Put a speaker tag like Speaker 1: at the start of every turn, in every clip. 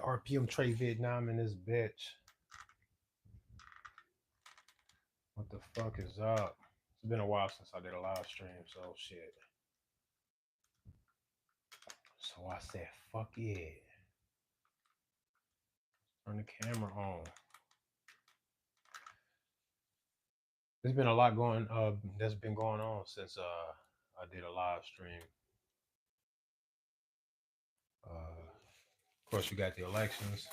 Speaker 1: RPM Trade Vietnam in this bitch. What the fuck is up? It's been a while since I did a live stream, so shit. So I said, fuck it. Turn the camera on. There's been a lot that's been going on since I did a live stream. Of course, you got the elections.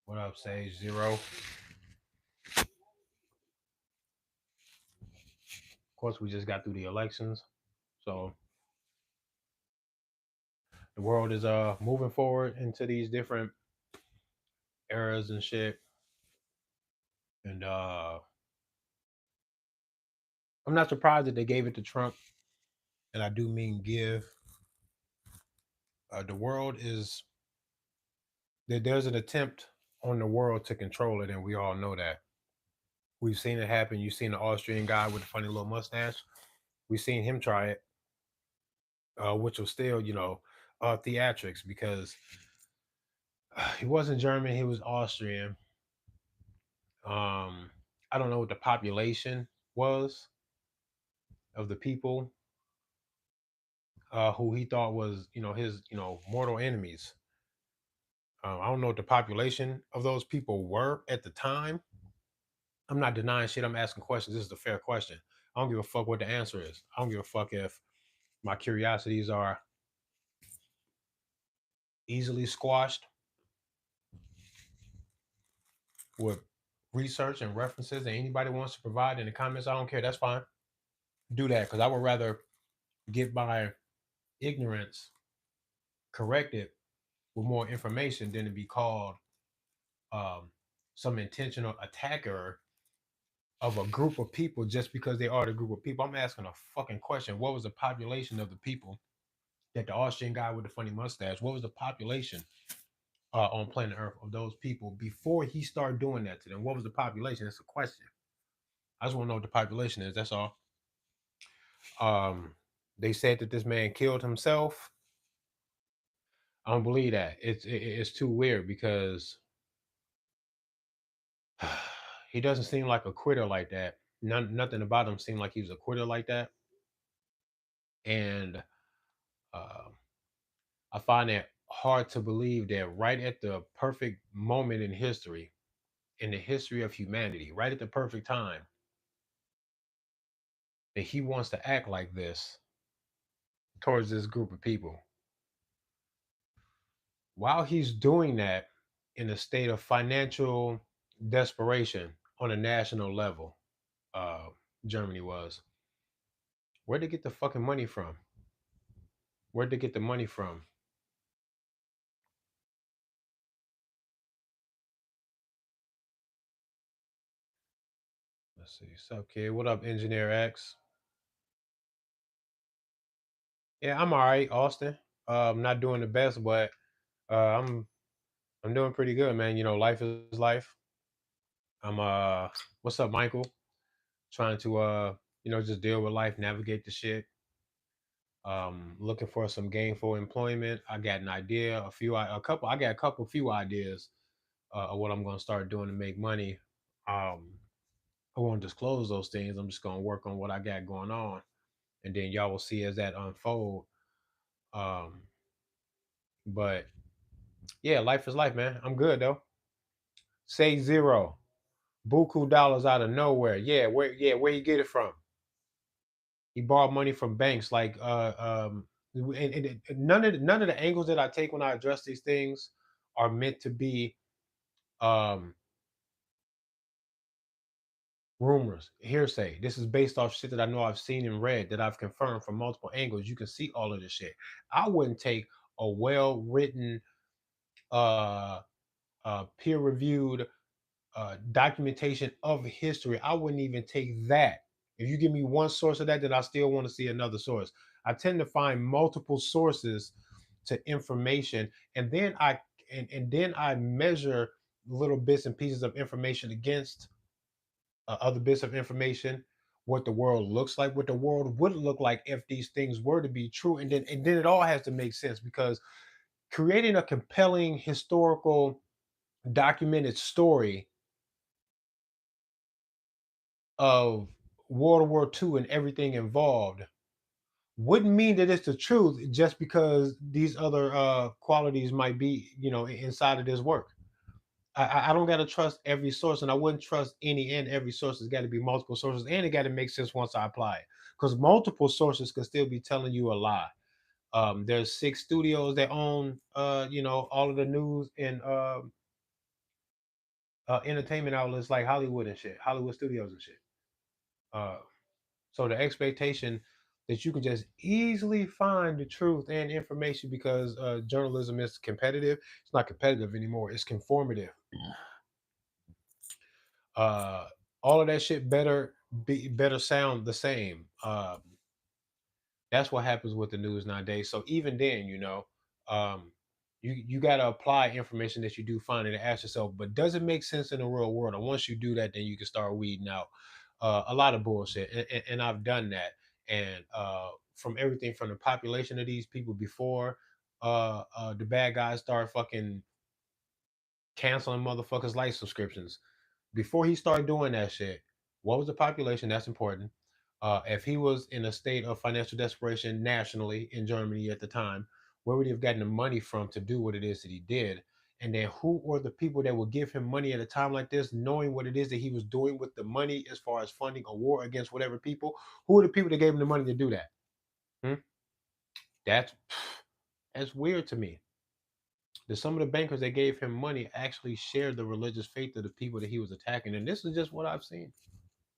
Speaker 1: What up, Sage Zero? Of course, we just got through the elections, so the world is moving forward into these different eras and shit. And I'm not surprised that they gave it to Trump, and I do mean give. The world is there's an attempt on the world to control it, and we all know that. We've seen it happen. You've seen the Austrian guy with the funny little mustache. We've seen him try it, which was still, theatrics because he wasn't German. He was Austrian. I don't know what the population was of the people who he thought was, his, mortal enemies. I don't know what the population of those people were at the time. I'm not denying shit. I'm asking questions. This is a fair question. I don't give a fuck what the answer is. I don't give a fuck if my curiosities are easily squashed with research and references that anybody wants to provide in the comments. I don't care. That's fine. Do that because I would rather get my ignorance corrected with more information than to be called some intentional attacker of a group of people just because they are the group of people. I'm asking a fucking question. What was the population of the people that the Austrian guy with the funny mustache, what was the population on planet Earth of those people before he started doing that to them? What was the population? That's a question. I just want to know what the population is. That's all. They said that this man killed himself. I don't believe that. It's too weird because he doesn't seem like a quitter like that. Nothing about him seemed like he was a quitter like that. And uh, I find it hard to believe that right at the perfect moment in the history of humanity, right at the perfect time, that he wants to act like this towards this group of people. While he's doing that in a state of financial desperation on a national level, uh, Germany was. Where'd they get the fucking money from? Where'd they get the money from? Let's see. What's up, kid? What up, Engineer X? Yeah, I'm all right, Austin. I'm not doing the best, but uh, I'm I'm doing pretty good, man. Life is life. I'm what's up, Michael? Trying to just deal with life, navigate the shit. Looking for some gainful employment. I got an idea, I got a couple few ideas of what I'm gonna start doing to make money. I won't disclose those things. I'm just gonna work on what I got going on, and then y'all will see as that unfold. Um, but yeah, life is life, man. I'm good though. Say zero. Buku dollars out of nowhere. Where you get it from? He borrowed money from banks like and none of the angles that I take when I address these things are meant to be um rumors, hearsay. This is based off shit that I know I've seen and read that I've confirmed from multiple angles. You can see all of this shit. I wouldn't take a well-written uh peer-reviewed documentation of history. I wouldn't even take that. If you give me one source of that, then I still want to see another source. I tend to find multiple sources to information, and then I measure little bits and pieces of information against other bits of information, what the world looks like, what the world would look like if these things were to be true, and then it all has to make sense because creating a compelling historical documented story of World War II and everything involved wouldn't mean that it's the truth just because these other qualities might be, inside of this work. I don't got to trust every source, and I wouldn't trust any and every source. It's got to be multiple sources, and it got to make sense once I apply it. Because multiple sources could still be telling you a lie. There's 6 studios that own, all of the news and entertainment outlets like Hollywood and shit, Hollywood studios and shit. Uh, so the expectation that you can just easily find the truth and information because journalism is competitive. It's not competitive anymore. It's conformative. Uh, all of that shit better sound the same. That's what happens with the news nowadays. So even then, um, you got to apply information that you do find and ask yourself, but does it make sense in the real world? And once you do that, then you can start weeding out a lot of bullshit. And I've done that. And from everything from the population of these people before the bad guys start fucking canceling motherfuckers' life subscriptions before he started doing that shit, what was the population? That's important. If he was in a state of financial desperation nationally in Germany at the time, where would he have gotten the money from to do what it is that he did? And then who were the people that would give him money at a time like this, knowing what it is that he was doing with the money as far as funding a war against whatever people? Who are the people that gave him the money to do that? Hmm? That's that's weird to me. That some of the bankers that gave him money actually shared the religious faith of the people that he was attacking. And this is just what I've seen.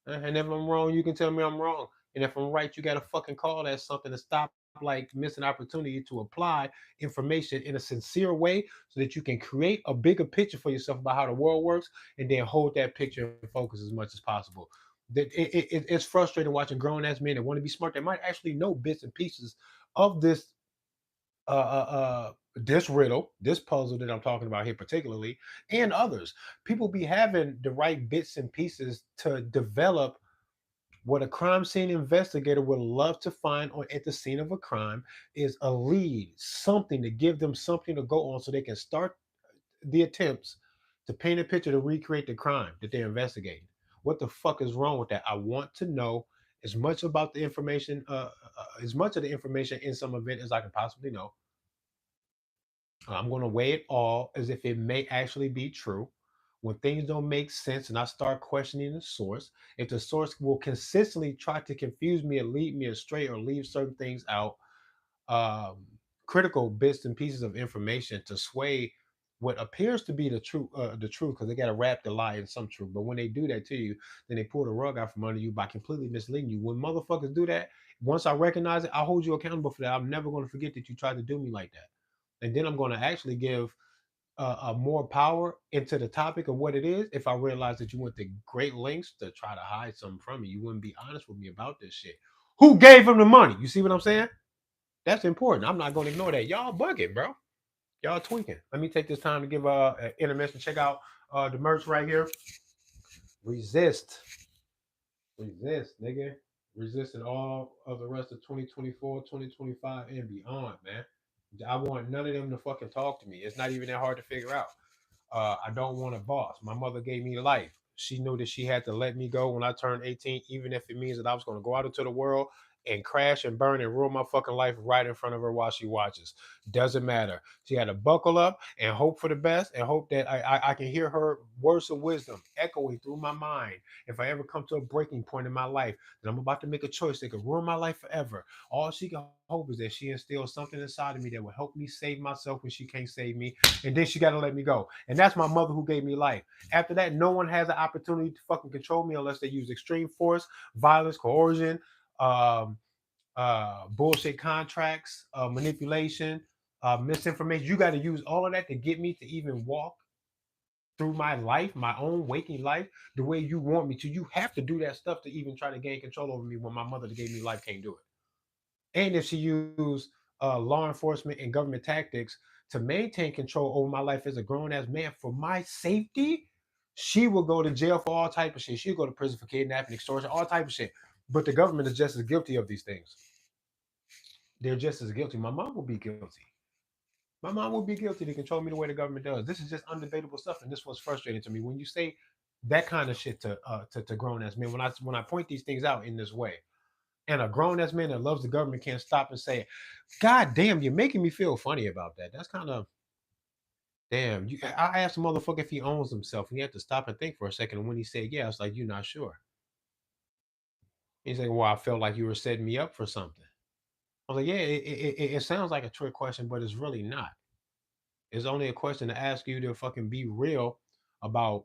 Speaker 1: And if I'm wrong, you can tell me I'm wrong. And if I'm right, you got to fucking call that something to stop like missing opportunity to apply information in a sincere way so that you can create a bigger picture for yourself about how the world works and then hold that picture in focus as much as possible. That it's frustrating watching grown ass men that want to be smart that might actually know bits and pieces of this riddle, this puzzle that I'm talking about here, particularly, and others. People be having the right bits and pieces to develop what a crime scene investigator would love to find on at the scene of a crime is a lead, something to give them something to go on so they can start the attempts to paint a picture to recreate the crime that they're investigating. What the fuck is wrong with that? I want to know as much about the information, as much of the information in some event as I can possibly know. I'm going to weigh it all as if it may actually be true. When things don't make sense and I start questioning the source, if the source will consistently try to confuse me or lead me astray or leave certain things out, um, critical bits and pieces of information to sway what appears to be the truth, because they got to wrap the lie in some truth. But when they do that to you, then they pull the rug out from under you by completely misleading you. When motherfuckers do that, once I recognize it, I'll hold you accountable for that. I'm never going to forget that you tried to do me like that. And then I'm going to actually give more power into the topic of what it is. If I realize that you went to great lengths to try to hide something from me, you wouldn't be honest with me about this shit. Who gave him the money? You see what I'm saying? That's important. I'm not going to ignore that. Y'all bugging, bro. Y'all tweaking. Let me take this time to give an intermission. Check out the merch right here. Resist. Resist, nigga. Resisting all of the rest of 2024, 2025, and beyond, man. I want none of them to fucking talk to me. It's not even that hard to figure out. I don't want a boss. My mother gave me life. She knew that she had to let me go when I turned 18, even if it means that I was going to go out into the world and crash and burn and ruin my fucking life right in front of her while she watches. Doesn't matter. She had to buckle up and hope for the best and hope that I can hear her words of wisdom echoing through my mind. If I ever come to a breaking point in my life, that I'm about to make a choice that could ruin my life forever, all she can hope is that she instills something inside of me that will help me save myself when she can't save me, and then she got to let me go. And that's my mother who gave me life. After that, no one has the opportunity to fucking control me unless they use extreme force, violence, coercion, um, bullshit contracts, manipulation, misinformation. You got to use all of that to get me to even walk through my life, my own waking life, the way you want me to. You have to do that stuff to even try to gain control over me when my mother that gave me life can't do it. And if she used law enforcement and government tactics to maintain control over my life as a grown ass man for my safety, she will go to jail for all type of shit. She'll go to prison for kidnapping, extortion, all type of shit. But the government is just as guilty of these things. They're just as guilty. My mom will be guilty. My mom would be guilty to control me the way the government does. This is just undebatable stuff, and this was frustrating to me when you say that kind of shit to grown ass men. When I point these things out in this way, and a grown ass man that loves the government can't stop and say, "God damn, you're making me feel funny about that." That's kind of damn. I asked the motherfucker if he owns himself, and he had to stop and think for a second. And when he said, "Yeah," I was like, "You're not sure." He's like, "Well, I felt like you were setting me up for something." I was like, "Yeah, it sounds like a trick question, but it's really not. It's only a question to ask you to fucking be real about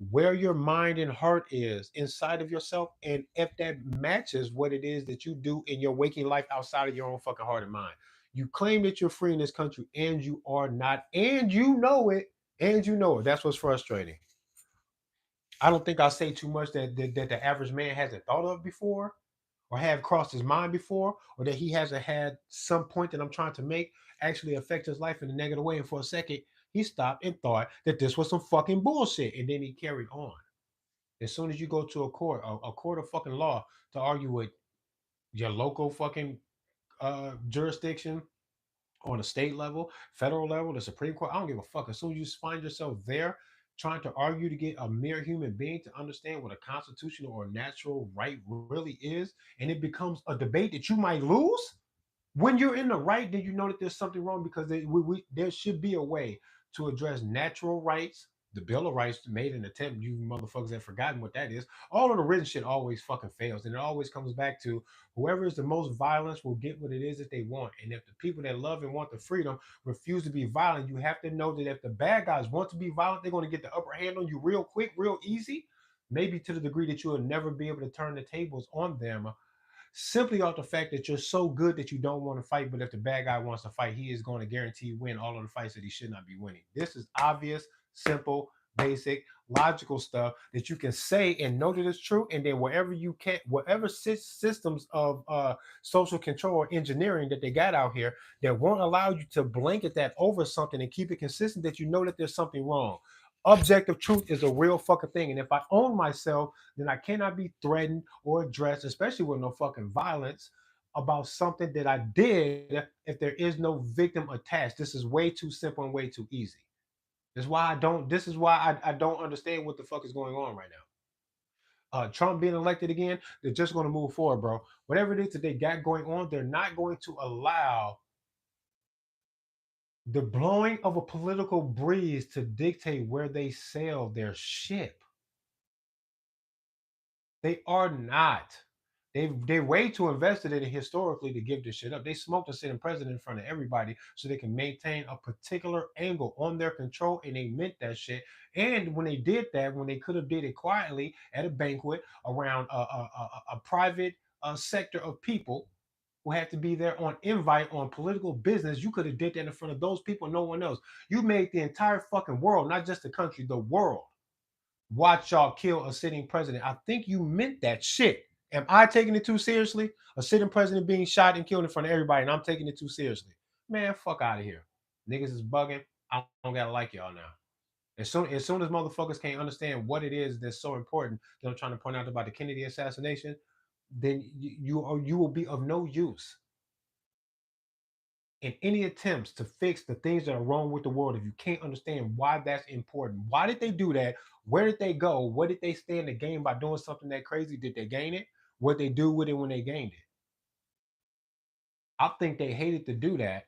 Speaker 1: where your mind and heart is inside of yourself, and if that matches what it is that you do in your waking life outside of your own fucking heart and mind. You claim that you're free in this country, and you are not, and you know it, and you know it. That's what's frustrating. I don't think I say too much that the average man hasn't thought of before, or have crossed his mind before, or that he hasn't had some point that I'm trying to make actually affect his life in a negative way. And for a second, he stopped and thought that this was some fucking bullshit, and then he carried on. As soon as you go to a court of fucking law to argue with your local fucking jurisdiction, on a state level, federal level, the Supreme Court, I don't give a fuck. As soon as you find yourself there trying to argue to get a mere human being to understand what a constitutional or natural right really is, and it becomes a debate that you might lose, when you're in the right, then you know that there's something wrong, because there should be a way to address natural rights. The Bill of Rights made an attempt. You motherfuckers have forgotten what that is. All of the written shit always fucking fails, and it always comes back to whoever is the most violence will get what it is that they want. And if the people that love and want the freedom refuse to be violent, you have to know that if the bad guys want to be violent, they're going to get the upper hand on you real quick, real easy. Maybe to the degree that you will never be able to turn the tables on them, simply off the fact that you're so good that you don't want to fight. But if the bad guy wants to fight, he is going to guarantee win all of the fights that he should not be winning. This is obvious, simple, basic, logical stuff that you can say and know that it's true. And then wherever you can, whatever systems of social control or engineering that they got out here that won't allow you to blanket that over something and keep it consistent, that you know that there's something wrong. Objective truth is a real fucking thing. And if I own myself, then I cannot be threatened or addressed, especially with no fucking violence, about something that I did if there is no victim attached. This is way too simple and way too easy. This is why I don't understand what the fuck is going on right now. Trump being elected again, they're just going to move forward, bro. Whatever it is that they got going on, they're not going to allow the blowing of a political breeze to dictate where they sail their ship. They are not. They're way too invested in it historically to give this shit up. They smoked a sitting president in front of everybody so they can maintain a particular angle on their control, and they meant that shit. And when they did that, when they could have did it quietly at a banquet around a private sector of people who had to be there on invite on political business, you could have did that in front of those people, no one else. You made the entire fucking world, not just the country, the world, watch y'all kill a sitting president. I think you meant that shit. Am I taking it too seriously? A sitting president being shot and killed in front of everybody, and I'm taking it too seriously. Man, fuck out of here. Niggas is bugging. I don't gotta like y'all now. As soon as motherfuckers can't understand what it is that's so important that I'm trying to point out about the Kennedy assassination, then you will be of no use in any attempts to fix the things that are wrong with the world if you can't understand why that's important. Why did they do that? Where did they go? What did they stand to gain by doing something that crazy? Did they gain it? What they do with it when they gained it? I think they hated to do that,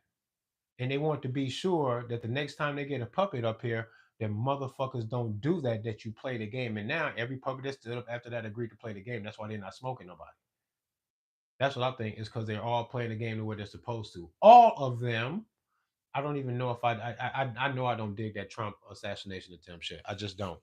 Speaker 1: and they want to be sure that the next time they get a puppet up here, that motherfuckers don't do that. That you play the game, and now every puppet that stood up after that agreed to play the game. That's why they're not smoking nobody. That's what I think is because they're all playing the game the way they're supposed to. All of them. I don't even know if I know I don't dig that Trump assassination attempt shit. I just don't.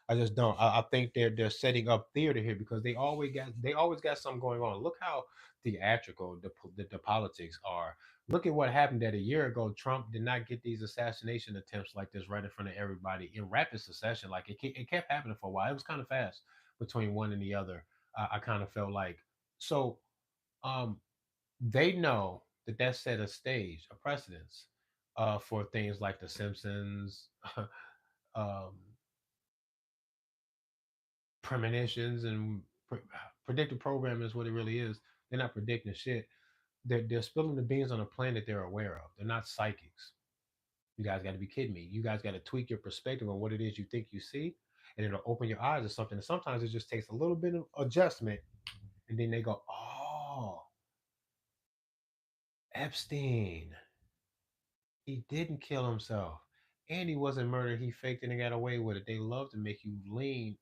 Speaker 1: I just don't. I think they're setting up theater here because they always got something going on. Look how theatrical the politics are. Look at what happened that a year ago. Trump did not get these assassination attempts like this right in front of everybody in rapid succession. Like it kept happening for a while. It was kind of fast between one and the other. I kind of felt like so. Um, they know that that set a stage, a precedence for things like The Simpsons, um, premonitions, and predictive programming is what it really is. They're not predicting shit. They're spilling the beans on a plane that they're aware of. They're not psychics. You guys got to be kidding me. You guys got to tweak your perspective on what it is you think you see, and it'll open your eyes to something. And sometimes it just takes a little bit of adjustment, and then they go, "Oh, Epstein, he didn't kill himself, and he wasn't murdered. He faked it and got away with it." They love to make you lean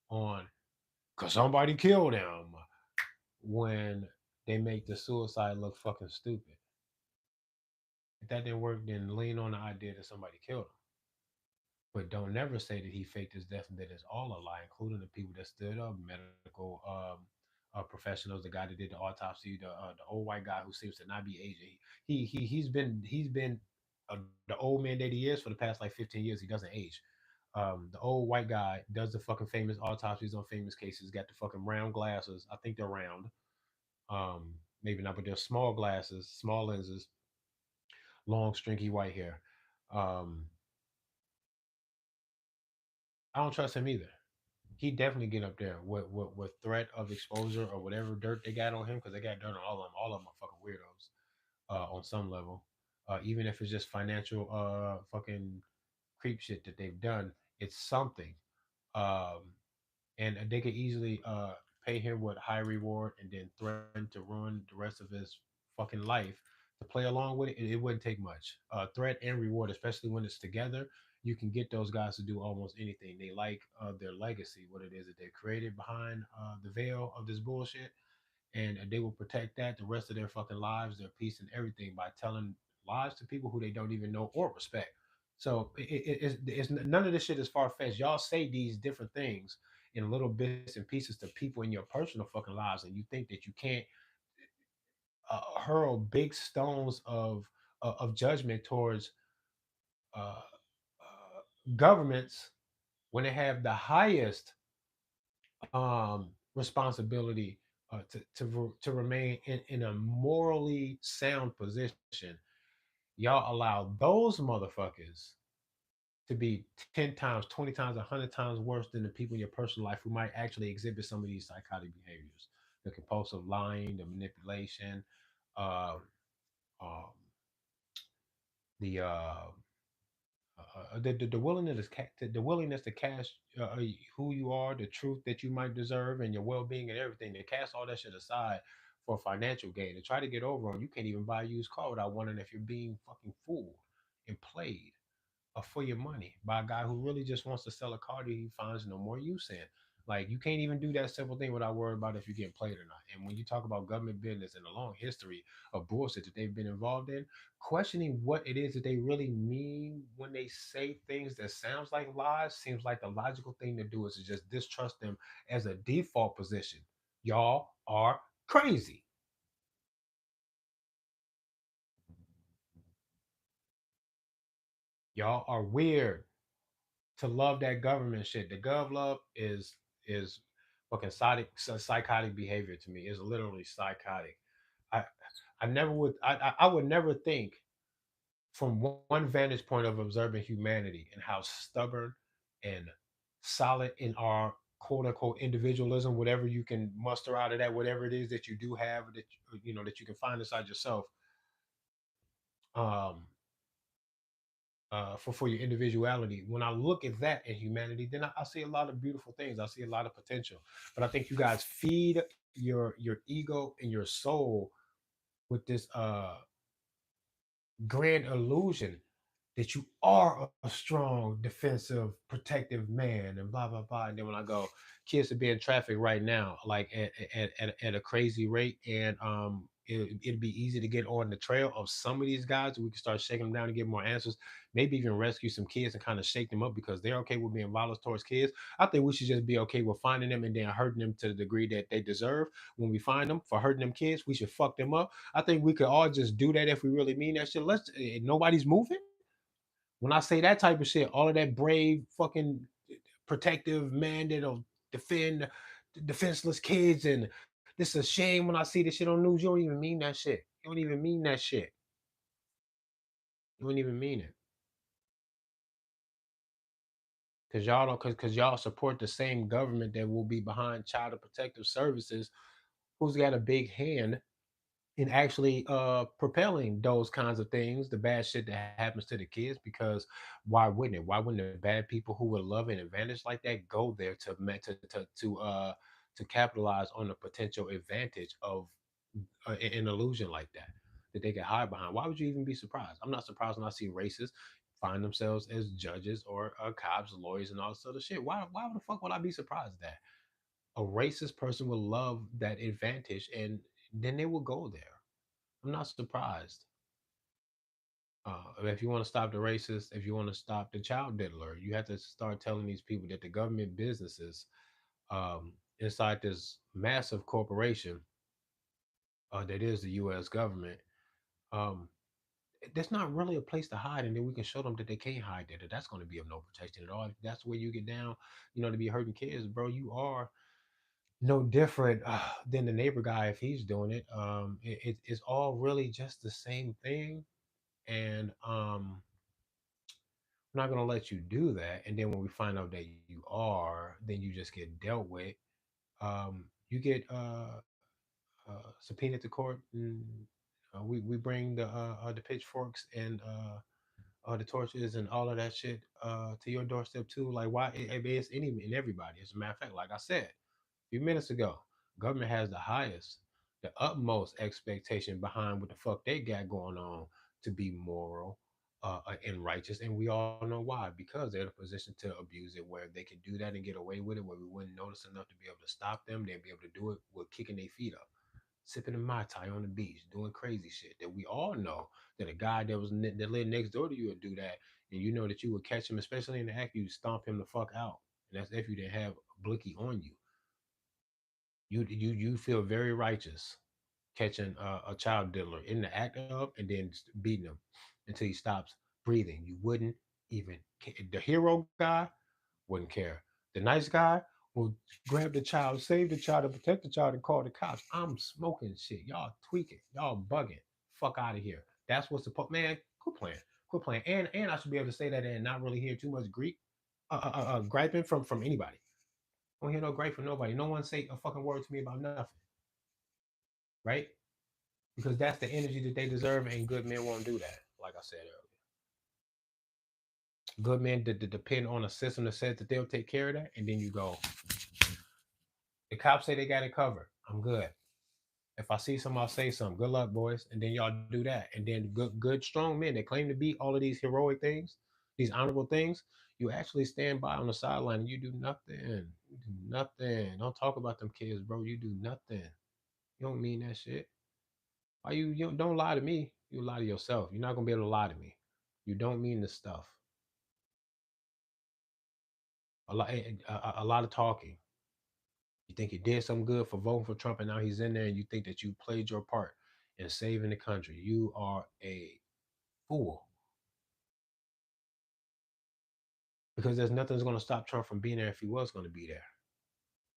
Speaker 1: on because somebody killed him when they make the suicide look fucking stupid. If that didn't work, then lean on the idea that somebody killed him. But don't never say that he faked his death and that it's all a lie, including the people that stood up, medical professionals, the guy that did the autopsy, the old white guy who seems to not be aging. He's been the old man that he is for the past like 15 years. He doesn't age. The old white guy does the fucking famous autopsies on famous cases. Got the fucking round glasses. I think they're round. Maybe not, but they're small glasses, small lenses, long stringy white hair. Um, I don't trust him either. He definitely get up there with threat of exposure or whatever dirt they got on him because they got dirt on all of them. All of them are fucking weirdos on some level. Even if it's just financial fucking creep shit that they've done, it's something. Um, and they could easily pay him with high reward and then threaten to ruin the rest of his fucking life to play along with it. It wouldn't take much. Threat and reward, especially when it's together, you can get those guys to do almost anything. They like their legacy, what it is that they created behind the veil of this bullshit, and they will protect that the rest of their fucking lives, their peace, and everything by telling lies to people who they don't even know or respect. So it's none of this shit is far fetched. Y'all say these different things in little bits and pieces to people in your personal fucking lives, and you think that you can't hurl big stones of judgment towards uh, governments when they have the highest responsibility to remain in a morally sound position. Y'all allow those motherfuckers to be 10 times, 20 times, 100 times worse than the people in your personal life who might actually exhibit some of these psychotic behaviors, the compulsive lying, the manipulation, uh, um, the willingness the willingness to cast who you are, the truth that you might deserve, and your well being and everything. To cast all that shit aside for financial gain, to try to get over on. You can't even buy a used car without wondering if you're being fucking fooled and played for your money by a guy who really just wants to sell a car that he finds no more use in. Like you can't even do that simple thing without worrying about if you get played or not. And when you talk about government business and the long history of bullshit that they've been involved in, questioning what it is that they really mean when they say things that sounds like lies seems like the logical thing to do is to just distrust them as a default position. Y'all are crazy. Y'all are weird to love that government shit. The gov love is fucking psychotic behavior to me. It's literally psychotic. I I never would I would never think from one vantage point of observing humanity and how stubborn and solid in our quote unquote individualism, whatever you can muster out of that, whatever it is that you do have that you know that you can find inside yourself, um, for your individuality. When I look at that in humanity, then I see a lot of beautiful things. I see a lot of potential. But I think you guys feed your ego and your soul with this grand illusion that you are a strong, defensive, protective man, and blah blah blah. And then when I go, kids are being trafficked right now, like at a crazy rate, and it'd be easy to get on the trail of some of these guys. We can start shaking them down and get more answers. Maybe even rescue some kids and kind of shake them up because they're okay with being violent towards kids. I think we should just be okay with finding them and then hurting them to the degree that they deserve. When we find them for hurting them kids, we should fuck them up. I think we could all just do that if we really mean that shit. Nobody's moving. When I say that type of shit, all of that brave fucking protective man that'll defend defenseless kids, and this is a shame when I see this shit on news. You don't even mean that shit. You don't even mean that shit. You don't even mean it. Cause y'all don't cause y'all support the same government that will be behind child protective services who's got a big hand in actually propelling those kinds of things, the bad shit that happens to the kids. Because why wouldn't it? Why wouldn't the bad people who would love an advantage like that go there to capitalize on the potential advantage of an illusion like that they can hide behind? Why would you even be surprised? I'm not surprised when I see racists find themselves as judges or cops, lawyers, and all this other shit. Why the fuck would I be surprised that a racist person will love that advantage and then they will go there? I'm not surprised. If you want to stop the racist, if you want to stop the child diddler, you have to start telling these people that the government businesses inside this massive corporation that is the U.S. government, um, there's not really a place to hide, and then we can show them that they can't hide there. That that's going to be of no protection at all. If that's where you get down, to be hurting kids, bro. You are no different than the neighbor guy if he's doing it. It's all really just the same thing, and I'm not gonna let you do that. And then when we find out that you are, then you just get dealt with. You get subpoenaed to court, and we bring the pitchforks and the torches and all of that shit to your doorstep too. Like why? It's any and everybody. As a matter of fact, like I said few minutes ago, government has the highest, the utmost expectation behind what the fuck they got going on to be moral and righteous. And we all know why. Because they're in a position to abuse it where they can do that and get away with it, where we wouldn't notice enough to be able to stop them. They'd be able to do it with kicking their feet up, sipping a Mai Tai on the beach, doing crazy shit that we all know that a guy that lived next door to you would do that. And you know that you would catch him, especially in the act, you stomp him the fuck out. And that's if you didn't have Blicky on you. You feel very righteous catching a child diddler in the act of and then beating him until he stops breathing. You wouldn't even the hero guy wouldn't care. The nice guy will grab the child, save the child, and protect the child, and call the cops. I'm smoking shit. Y'all tweaking. Y'all bugging. Fuck out of here. That's what's the man. Quit playing. Quit playing. And I should be able to say that and not really hear too much Greek griping from anybody. I don't hear no gripe from nobody. No one say a fucking word to me about nothing, right? Because that's the energy that they deserve, and good men won't do that. Like I said earlier, good men depend on a system that says that they'll take care of that, and then you go. The cops say they got it covered. I'm good. If I see some, I'll say something. Good luck, boys. And then y'all do that. And then good, strong men that claim to be all of these heroic things, these honorable things, you actually stand by on the sideline and you do nothing. You do nothing. Don't talk about them kids, bro. You do nothing. You don't mean that shit. Why you don't lie to me? You lie to yourself. You're not gonna be able to lie to me. You don't mean this stuff. A lot of talking. You think you did something good for voting for Trump, and now he's in there, and you think that you played your part in saving the country. You are a fool because there's nothing that's gonna stop Trump from being there if he was gonna be there,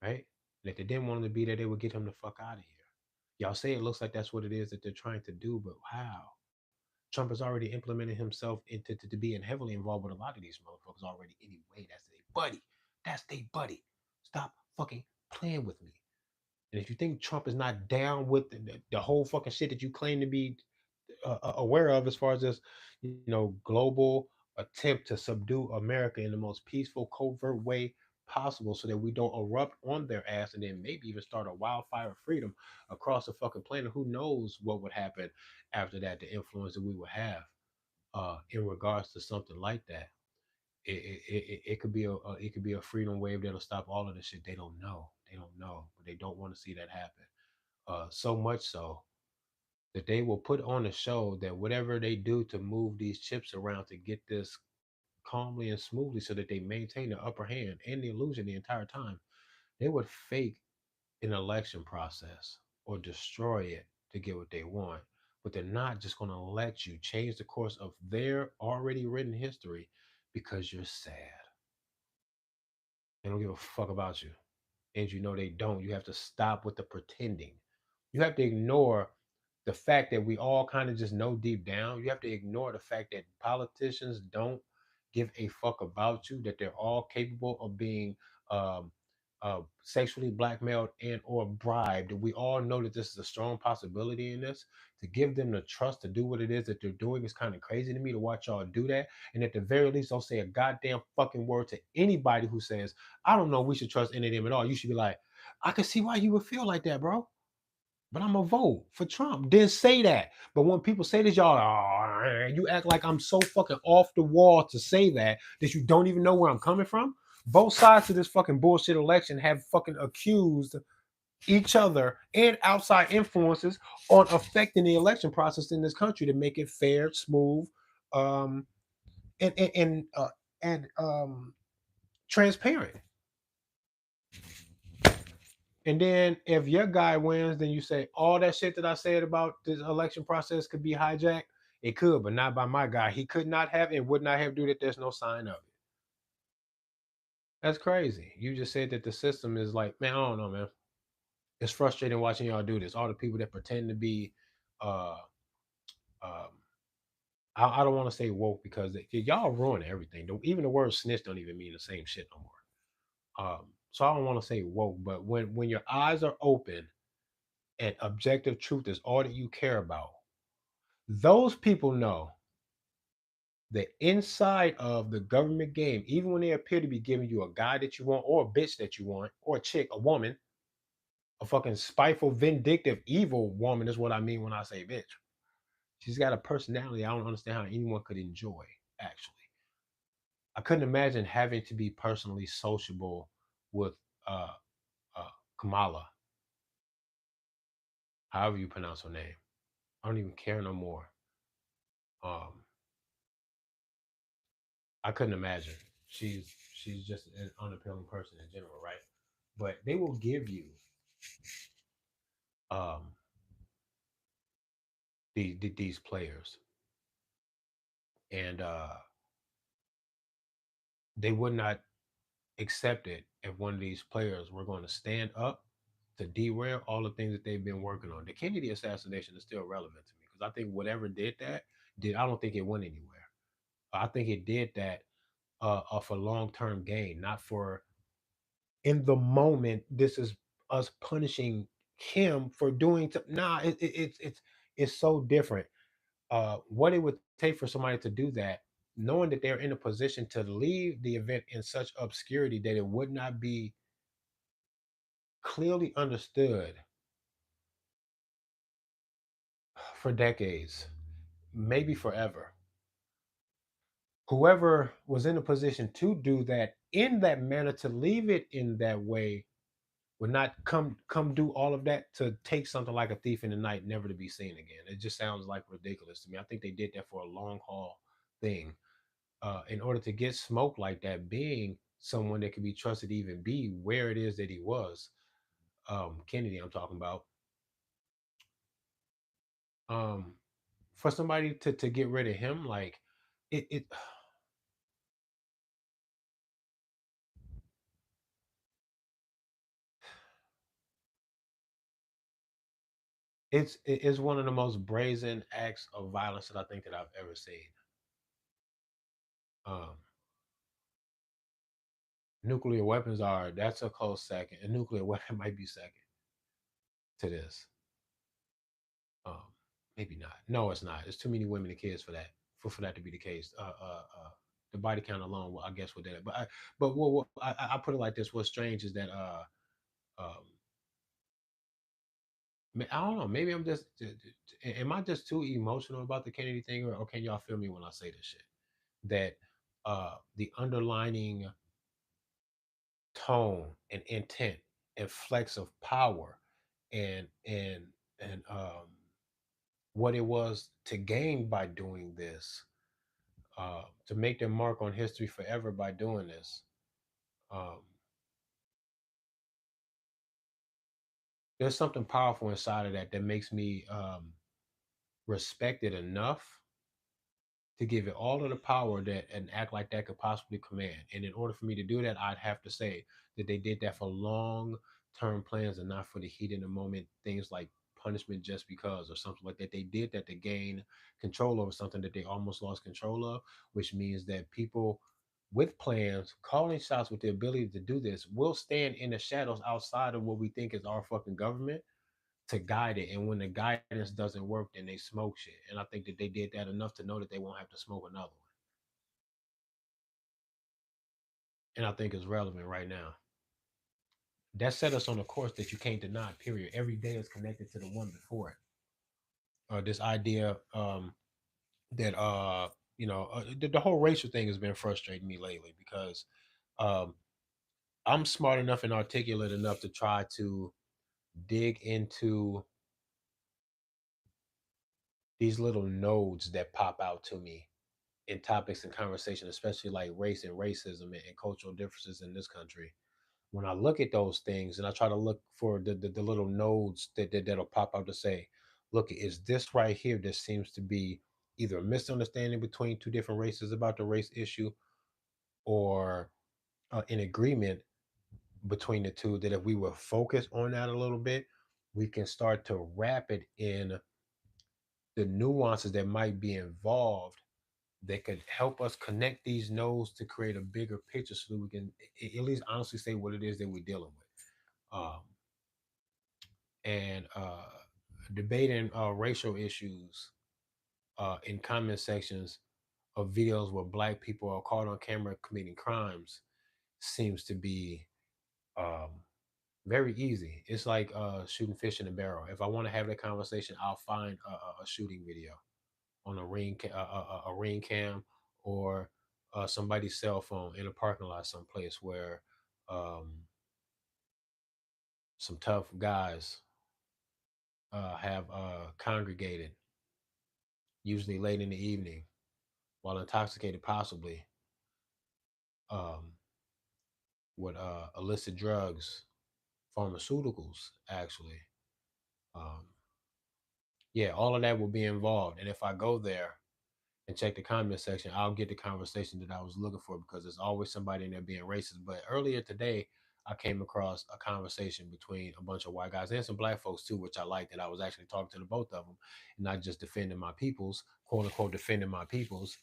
Speaker 1: right? And if they didn't want him to be there, they would get him the fuck out of here. Y'all say it looks like that's what it is that they're trying to do, but how? Trump has already implemented himself into to being heavily involved with a lot of these motherfuckers already anyway. That's their buddy. That's their buddy. Stop fucking playing with me. And if you think Trump is not down with the whole fucking shit that you claim to be aware of as far as this, global attempt to subdue America in the most peaceful, covert way possible so that we don't erupt on their ass and then maybe even start a wildfire of freedom across the fucking planet. Who knows what would happen after that, the influence that we would have in regards to something like that. It could be it could be a freedom wave that'll stop all of this shit. They don't know. They don't know, but they don't want to see that happen. So much so that they will put on a show that whatever they do to move these chips around to get this calmly and smoothly so that they maintain the upper hand and the illusion the entire time, they would fake an election process or destroy it to get what they want. But they're not just going to let you change the course of their already written history because you're sad. They don't give a fuck about you. And you know they don't. You have to stop with the pretending. You have to ignore the fact that we all kind of just know deep down. You have to ignore the fact that politicians don't give a fuck about you, that they're all capable of being um, sexually blackmailed and or bribed. We all know that this is a strong possibility in this. To give them the trust to do what it is that they're doing is kind of crazy to me to watch y'all do that. And at the very least, don't say a goddamn fucking word to anybody who says, I don't know, we should trust any of them at all. You should be like, I can see why you would feel like that, bro. But I'm gonna vote for Trump. Then say that. But when people say this, y'all, oh, you act like I'm so fucking off the wall to say that you don't even know where I'm coming from. Both sides of this fucking bullshit election have fucking accused each other and outside influences on affecting the election process in this country to make it fair, smooth, um, and transparent. And then if your guy wins, then you say all that shit that I said about this election process could be hijacked. It could, but not by my guy. He could not have and would not have do that. There's no sign of it. That's crazy. You just said that the system is like, man, I don't know, man. It's frustrating watching y'all do this. All the people that pretend to be, uh, um, I don't want to say woke because y'all ruin everything. Even the word snitch don't even mean the same shit no more. So I don't want to say woke, but when your eyes are open and objective truth is all that you care about, those people know that inside of the government game, even when they appear to be giving you a guy that you want, or a bitch that you want, or a chick, a woman, a fucking spiteful, vindictive, evil woman is what I mean when I say bitch. She's got a personality I don't understand how anyone could enjoy, actually. I couldn't imagine having to be personally sociable with uh, uh, Kamala, however you pronounce her name. I don't even care no more. Um, I couldn't imagine. She's just an unappealing person in general, right? But they will give you um these players, and they would not accept it if one of these players were going to stand up to derail all the things that they've been working on. The Kennedy assassination is still relevant to me because I think whatever did that did. I don't think it went anywhere. I think it did that for long term gain, not for in the moment. This is us punishing him for doing. Nah, it's so different. What it would take for somebody to do that, knowing that they're in a position to leave the event in such obscurity that it would not be clearly understood for decades, maybe forever. Whoever was in a position to do that in that manner, to leave it in that way, would not come do all of that to take something like a thief in the night, never to be seen again. It just sounds like ridiculous to me. I think they did that for a long haul thing. In order to get smoke like that, being someone that could be trusted to even be where it is that he was, Kennedy, I'm talking about, um, for somebody to get rid of him, like it it is one of the most brazen acts of violence that I think that I've ever seen. Um, Nuclear weapons are that's a close second. A nuclear weapon might be second to this. Um, Maybe not. No, it's not. There's too many women and kids for that. For that to be the case. The body count alone, well, I guess would that. But I put it like this. What's strange is that um, I don't know. Maybe I'm just. Am I just too emotional about the Kennedy thing, or can y'all feel me when I say this shit? That the underlining tone and intent and flex of power and what it was to gain by doing this, to make their mark on history forever by doing this. Um, there's something powerful inside of that that makes me respect it enough to give it all of the power that an act like that could possibly command. And in order for me to do that, I'd have to say that they did that for long term plans and not for the heat in the moment, things like punishment just because or something like that. They did that to gain control over something that they almost lost control of, which means that people with plans, calling shots with the ability to do this, we'll stand in the shadows outside of what we think is our fucking government to guide it. And when the guidance doesn't work, then they smoke shit. And I think that they did that enough to know that they won't have to smoke another one. And I think it's relevant right now. That set us on a course that you can't deny, period. Every day is connected to the one before it. This idea that the whole racial thing has been frustrating me lately because um, I'm smart enough and articulate enough to try to dig into these little nodes that pop out to me in topics and conversation, especially like race and racism and cultural differences in this country. When I look at those things and I try to look for the little nodes that'll pop out to say, look, is this right here that seems to be either a misunderstanding between two different races about the race issue or an agreement between the two, that if we were focused on that a little bit, we can start to wrap it in the nuances that might be involved that could help us connect these nodes to create a bigger picture so that we can at least honestly say what it is that we're dealing with. And debating racial issues in comment sections of videos where black people are caught on camera committing crimes seems to be um, very easy. It's like shooting fish in a barrel. If I want to have that conversation, I'll find a shooting video on a ring cam or somebody's cell phone in a parking lot someplace where um, some tough guys have congregated, usually late in the evening, while intoxicated, possibly um, with illicit drugs, pharmaceuticals, actually. Um, yeah, all of that will be involved. And if I go there and check the comment section, I'll get the conversation that I was looking for because there's always somebody in there being racist. But earlier today, I came across a conversation between a bunch of white guys and some black folks too, which I liked. That I was actually talking to the both of them, and not just defending my peoples, quote unquote, defending my peoples,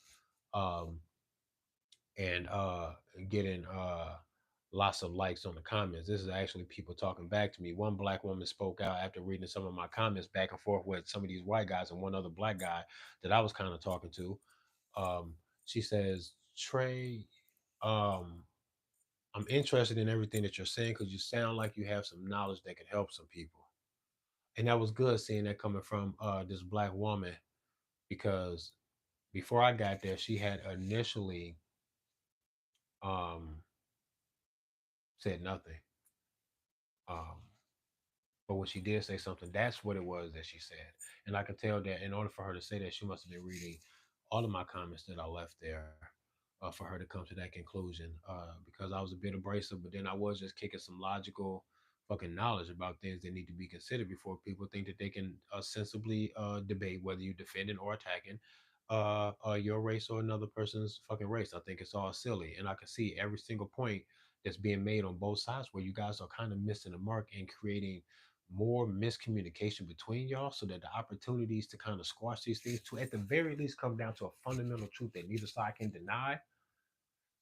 Speaker 1: um, and getting lots of likes on the comments. This is actually people talking back to me. One black woman spoke out after reading some of my comments back and forth with some of these white guys and one other black guy that I was kind of talking to. um, she says, Trey, um, I'm interested in everything that you're saying because you sound like you have some knowledge that can help some people. And that was good seeing that coming from this black woman because before I got there, she had initially um, said nothing. Um, but when she did say something, that's what it was that she said. And I can tell that in order for her to say that, she must have been reading all of my comments that I left there for her to come to that conclusion. Because I was a bit abrasive, but then I was just kicking some logical fucking knowledge about things that need to be considered before people think that they can sensibly debate whether you're defending or attacking your race or another person's fucking race. I think it's all silly. And I can see every single point that's being made on both sides where you guys are kind of missing the mark and creating more miscommunication between y'all so that the opportunities to kind of squash these things to at the very least come down to a fundamental truth that neither side can deny.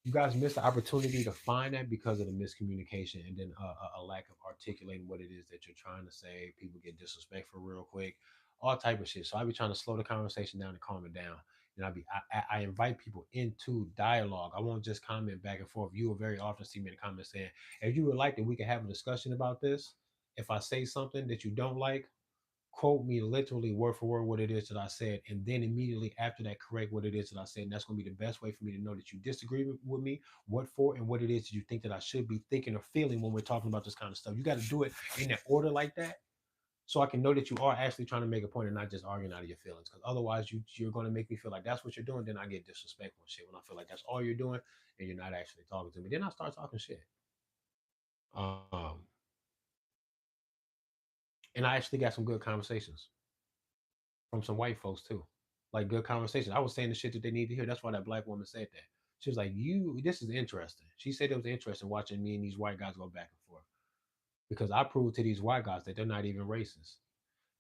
Speaker 1: You guys miss the opportunity to find that because of the miscommunication and then a lack of articulating what it is that you're trying to say. People get disrespectful real quick, all type of shit. So I be trying to slow the conversation down and calm it down. And I invite people into dialogue. I won't just comment back and forth. You will very often see me in the comments saying, if you would like that we can have a discussion about this. If I say something that you don't like, quote me literally word for word what it is that I said, and then immediately after that, correct what it is that I said. And that's going to be the best way for me to know that you disagree with me, what for, and what it is that you think that I should be thinking or feeling when we're talking about this kind of stuff. You got to do it in that order like that, so I can know that you are actually trying to make a point and not just arguing out of your feelings. Because otherwise, you're going to make me feel like that's what you're doing. Then I get disrespectful and shit when I feel like that's all you're doing and you're not actually talking to me. Then I start talking shit. Um, and I actually got some good conversations from some white folks too. Like good conversation. I was saying the shit that they need to hear. That's why that black woman said that. She was like, "You, this is interesting." She said it was interesting watching me and these white guys go back and forth because I proved to these white guys that they're not even racist.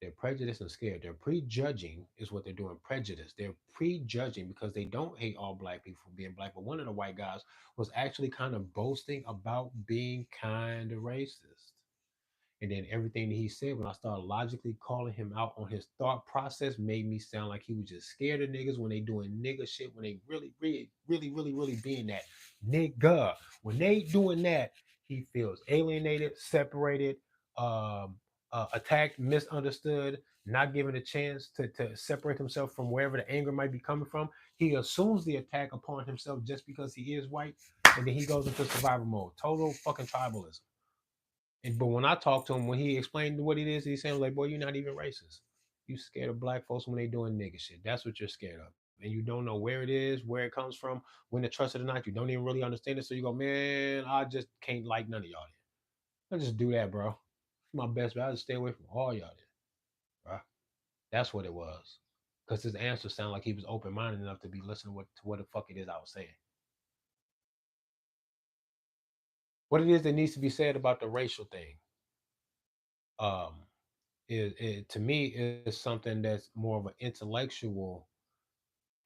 Speaker 1: They're prejudiced and scared. They're prejudging is what they're doing. Prejudice. They're prejudging because they don't hate all black people for being black. But one of the white guys was actually kind of boasting about being kind of racist. And then everything that he said, when I started logically calling him out on his thought process, made me sound like he was just scared of niggas when they doing nigga shit, when they really being that nigga. When they doing that, he feels alienated, separated, um, attacked, misunderstood, not given a chance to separate himself from wherever the anger might be coming from. He assumes the attack upon himself just because he is white, and then he goes into survival mode. Total fucking tribalism. But when I talked to him, when he explained what it is, he said like, "Boy, you're not even racist. You scared of black folks when they doing nigga shit. That's what you're scared of, and you don't know where it is, where it comes from, when to trust it or not. You don't even really understand it. So you go, man, I just can't like none of y'all. I just do that, bro. My best, but I just stay away from all y'all, bro. That's what it was. Because his answer sounded like he was open minded enough to be listening to what the fuck it is I was saying. What it is that needs to be said about the racial thing. Um, to me is something that's more of an intellectual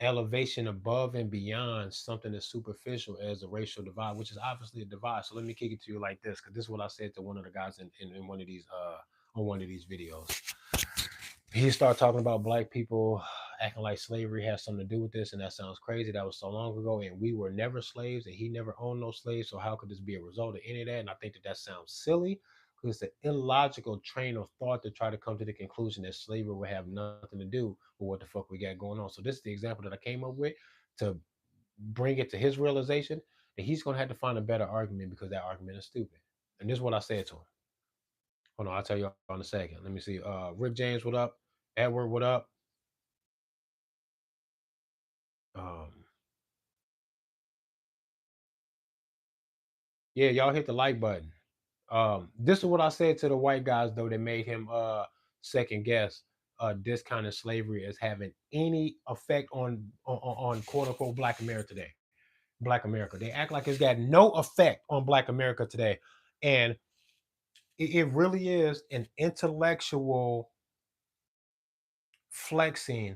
Speaker 1: elevation above and beyond something as superficial as the racial divide, which is obviously a divide. So let me kick it to you like this, because this is what I said to one of the guys in one of these on one of these videos. He started talking about black people acting like slavery has something to do with this, and that sounds crazy. That was so long ago, and we were never slaves, and he never owned no slaves. So how could this be a result of any of that? And I think that sounds silly because it's an illogical train of thought to try to come to the conclusion that slavery would have nothing to do with what the fuck we got going on. So this is the example that I came up with to bring it to his realization that he's going to have to find a better argument because that argument is stupid. And this is what I said to him. Hold on, I'll tell you in a second. Let me see. Rick James, what up? Edward, what up? Um, yeah, y'all hit the like button. This is what I said to the white guys though that made him second guess this kind of slavery as having any effect on quote unquote Black America today. Black America. They act like it's got no effect on Black America today, and it really is an intellectual flexing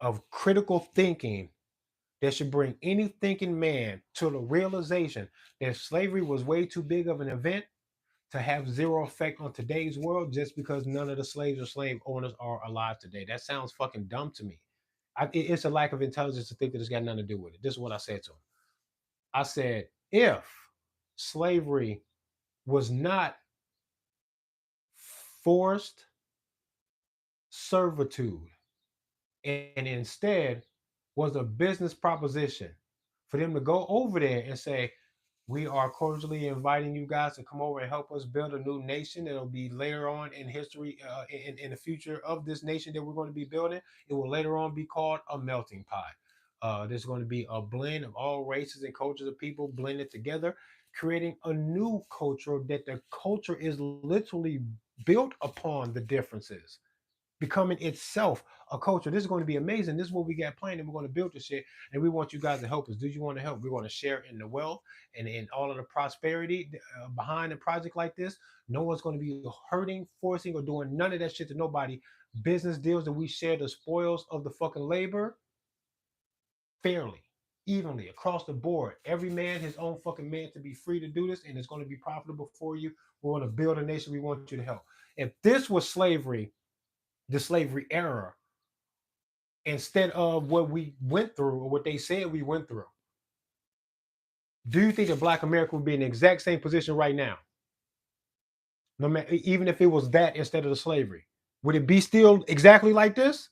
Speaker 1: of critical thinking that should bring any thinking man to the realization that slavery was way too big of an event to have zero effect on today's world just because none of the slaves or slave owners are alive today. That sounds fucking dumb to me. It's a lack of intelligence to think that it's got nothing to do with it. This is what I said to him. I said, if slavery was not forced servitude and instead was a business proposition for them to go over there and say, we are cordially inviting you guys to come over and help us build a new nation that'll be later on in history, in the future of this nation that we're going to be building. It will later on be called a melting pot. There's going to be a blend of all races and cultures of people blended together, creating a new culture that the culture is literally built upon the differences, becoming itself a culture. This is going to be amazing. This is what we got planned, and we're going to build this shit. And we want you guys to help us. Do you want to help? We're going to share in the wealth and in all of the prosperity behind a project like this. No one's going to be hurting, forcing, or doing none of that shit to nobody. Business deals that we share the spoils of the fucking labor fairly, evenly across the board. Every man his own fucking man to be free to do this, and it's going to be profitable for you. We want to build a nation. We want you to help. If this was slavery, the slavery era, instead of what we went through or what they said we went through, do you think that Black America would be in the exact same position right now? No matter, even if it was that instead of the slavery, would it be still exactly like this?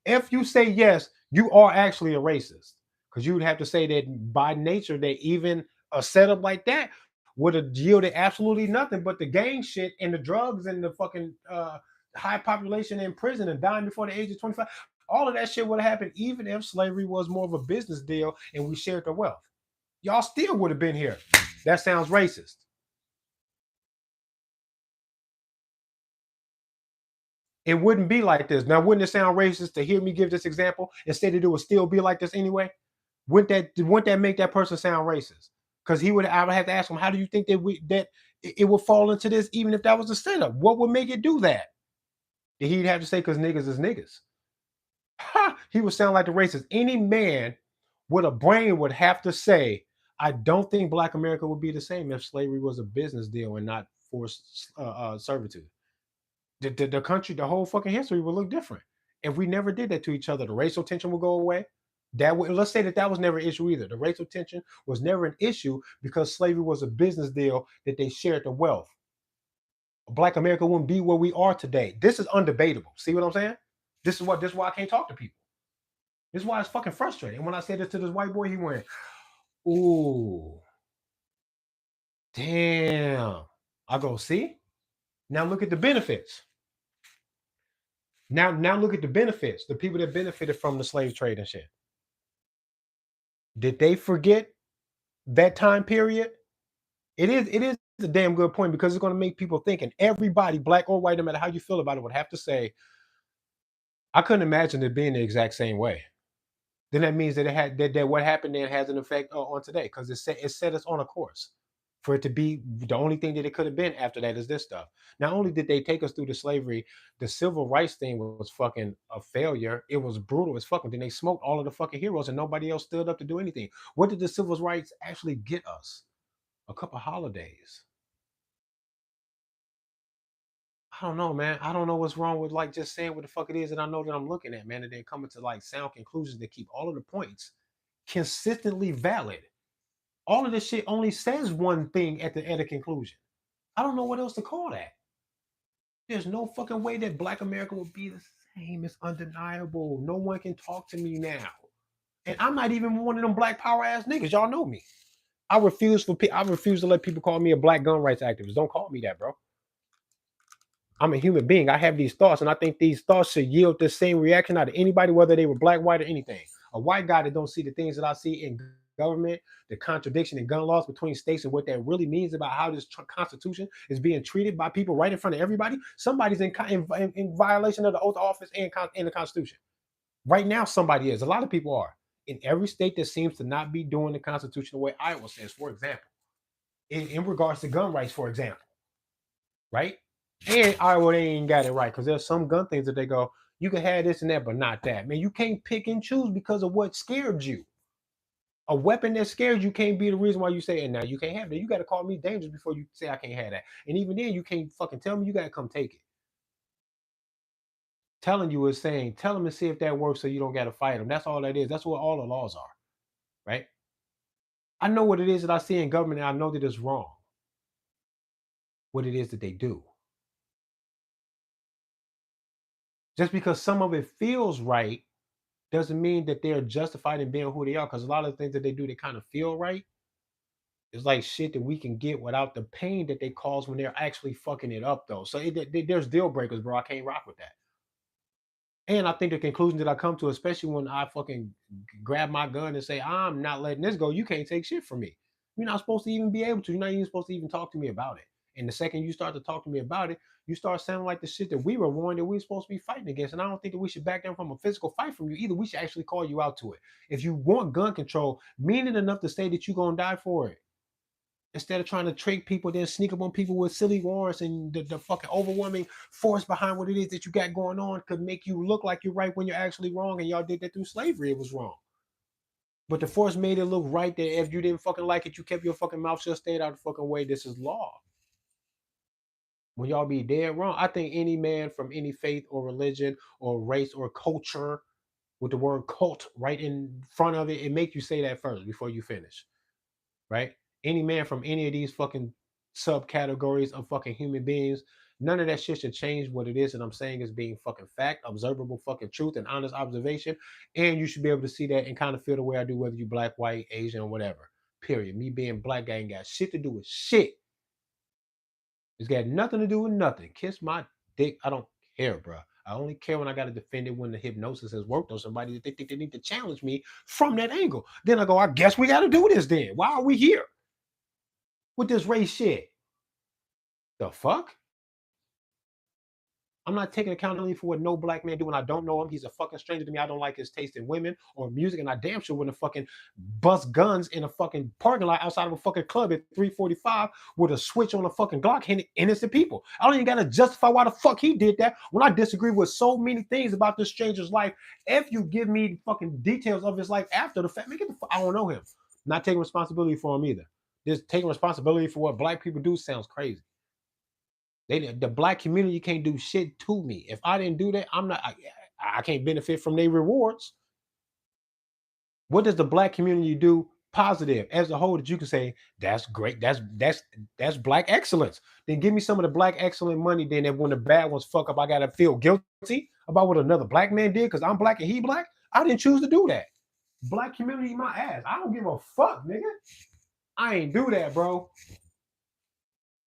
Speaker 1: If you say yes, you are actually a racist, because you would have to say that by nature that even a setup like that would have yielded absolutely nothing but the gang shit and the drugs and the fucking high population in prison and dying before the age of 25. All of that shit would have happened even if slavery was more of a business deal and we shared the wealth. Y'all still would have been here. That sounds racist. It wouldn't be like this. Now, wouldn't it sound racist to hear me give this example instead of it would still be like this anyway? Wouldn't that make that person sound racist? Because I would have to ask him, how do you think that it would fall into this even if that was the setup? What would make it do that? Did he have to say because niggas is niggas? Ha! He would sound like the racist. Any man with a brain would have to say, I don't think Black America would be the same if slavery was a business deal and not forced servitude. The country, the whole fucking history would look different. If we never did that to each other, the racial tension would go away. That would, let's say that that was never an issue either. The racial tension was never an issue because slavery was a business deal that they shared the wealth. Black America wouldn't be where we are today. This is undebatable. See what I'm saying? This is why I can't talk to people. This is why it's fucking frustrating. And when I said this to this white boy, he went, "Ooh, damn." I go, "See? Now look at the benefits. Now look at the benefits. The people that benefited from the slave trade and shit. Did they forget that time period? It is a damn good point because it's going to make people think, and everybody, black or white, no matter how you feel about it, would have to say, I couldn't imagine it being the exact same way. Then that means that it had that what happened then has an effect on today because it set us on a course for it to be the only thing that it could have been after that is this stuff. Not only did they take us through the slavery, the civil rights thing was fucking a failure. It was brutal as fucking. Then they smoked all of the fucking heroes and nobody else stood up to do anything. What did the civil rights actually get us? A couple holidays. I don't know, man. I don't know what's wrong with like just saying what the fuck it is that I know that I'm looking at, man, and then coming to like sound conclusions that keep all of the points consistently valid. All of this shit only says one thing at a conclusion. I don't know what else to call that. There's no fucking way that Black America will be the same. It's undeniable. No one can talk to me now, and I'm not even one of them Black Power ass niggas. Y'all know me. I refuse to let people call me a Black gun rights activist. Don't call me that, bro. I'm a human being. I have these thoughts, and I think these thoughts should yield the same reaction out of anybody, whether they were black, white, or anything. A white guy that don't see the things that I see in government, the contradiction in gun laws between states, and what that really means about how this Constitution is being treated by people right in front of everybody. Somebody's in violation of the oath of office and the Constitution. Right now, somebody is. A lot of people are. In every state that seems to not be doing the Constitution the way Iowa says, for example, in regards to gun rights, for example, right? And Iowa, they ain't got it right because there's some gun things that they go, you can have this and that, but not that. Man, you can't pick and choose because of what scared you. A weapon that scared you can't be the reason why you say, and now you can't have that. You got to call me dangerous before you say I can't have that. And even then, you can't fucking tell me you got to come take it. Telling you is saying, tell them and see if that works so you don't got to fight them. That's all that is. That's what all the laws are, right? I know what it is that I see in government and I know that it's wrong. What it is that they do. Just because some of it feels right doesn't mean that they're justified in being who they are. Because a lot of the things that they do, they kind of feel right. It's like shit that we can get without the pain that they cause when they're actually fucking it up, though. So there's deal breakers, bro. I can't rock with that. And I think the conclusion that I come to, especially when I fucking grab my gun and say, I'm not letting this go, you can't take shit from me. You're not supposed to even be able to. You're not even supposed to even talk to me about it. And the second you start to talk to me about it, you start sounding like the shit that we were warned that we were supposed to be fighting against. And I don't think that we should back down from a physical fight from you either. We should actually call you out to it. If you want gun control, mean it enough to say that you're going to die for it. Instead of trying to trick people, then sneak up on people with silly warrants and the fucking overwhelming force behind what it is that you got going on could make you look like you're right when you're actually wrong. And y'all did that through slavery. It was wrong. But the force made it look right that if you didn't fucking like it, you kept your fucking mouth shut, stayed out of the fucking way. This is law. When y'all be dead wrong, I think any man from any faith or religion or race or culture with the word cult right in front of it, it make you say that first before you finish. Right? Any man from any of these fucking subcategories of fucking human beings, none of that shit should change what it is that I'm saying is being fucking fact, observable fucking truth, and honest observation. And you should be able to see that and kind of feel the way I do, whether you black, white, Asian, or whatever. Period. Me being black, I ain't got shit to do with shit. It's got nothing to do with nothing. Kiss my dick. I don't care, bro. I only care when I got to defend it when the hypnosis has worked on somebody that they think they need to challenge me from that angle. Then I go, I guess we got to do this then. Why are we here with this race shit? The fuck? I'm not taking accountability for what no black man do when I don't know him. He's a fucking stranger to me. I don't like his taste in women or music, and I damn sure wouldn't fucking bust guns in a fucking parking lot outside of a fucking club at 3:45 with a switch on a fucking Glock hitting innocent people. I don't even gotta justify why the fuck he did that when I disagree with so many things about this stranger's life. If you give me fucking details of his life after the fact, I don't know him. Not taking responsibility for him either. Just taking responsibility for what black people do sounds crazy. The black community can't do shit to me. If I didn't do that, I can't benefit from their rewards. What does the black community do positive as a whole that you can say that's great? That's black excellence. Then give me some of the black excellent money. Then that when the bad ones fuck up, I gotta feel guilty about what another black man did because I'm black and he black. I didn't choose to do that. Black community, my ass. I don't give a fuck, nigga. I ain't do that, bro.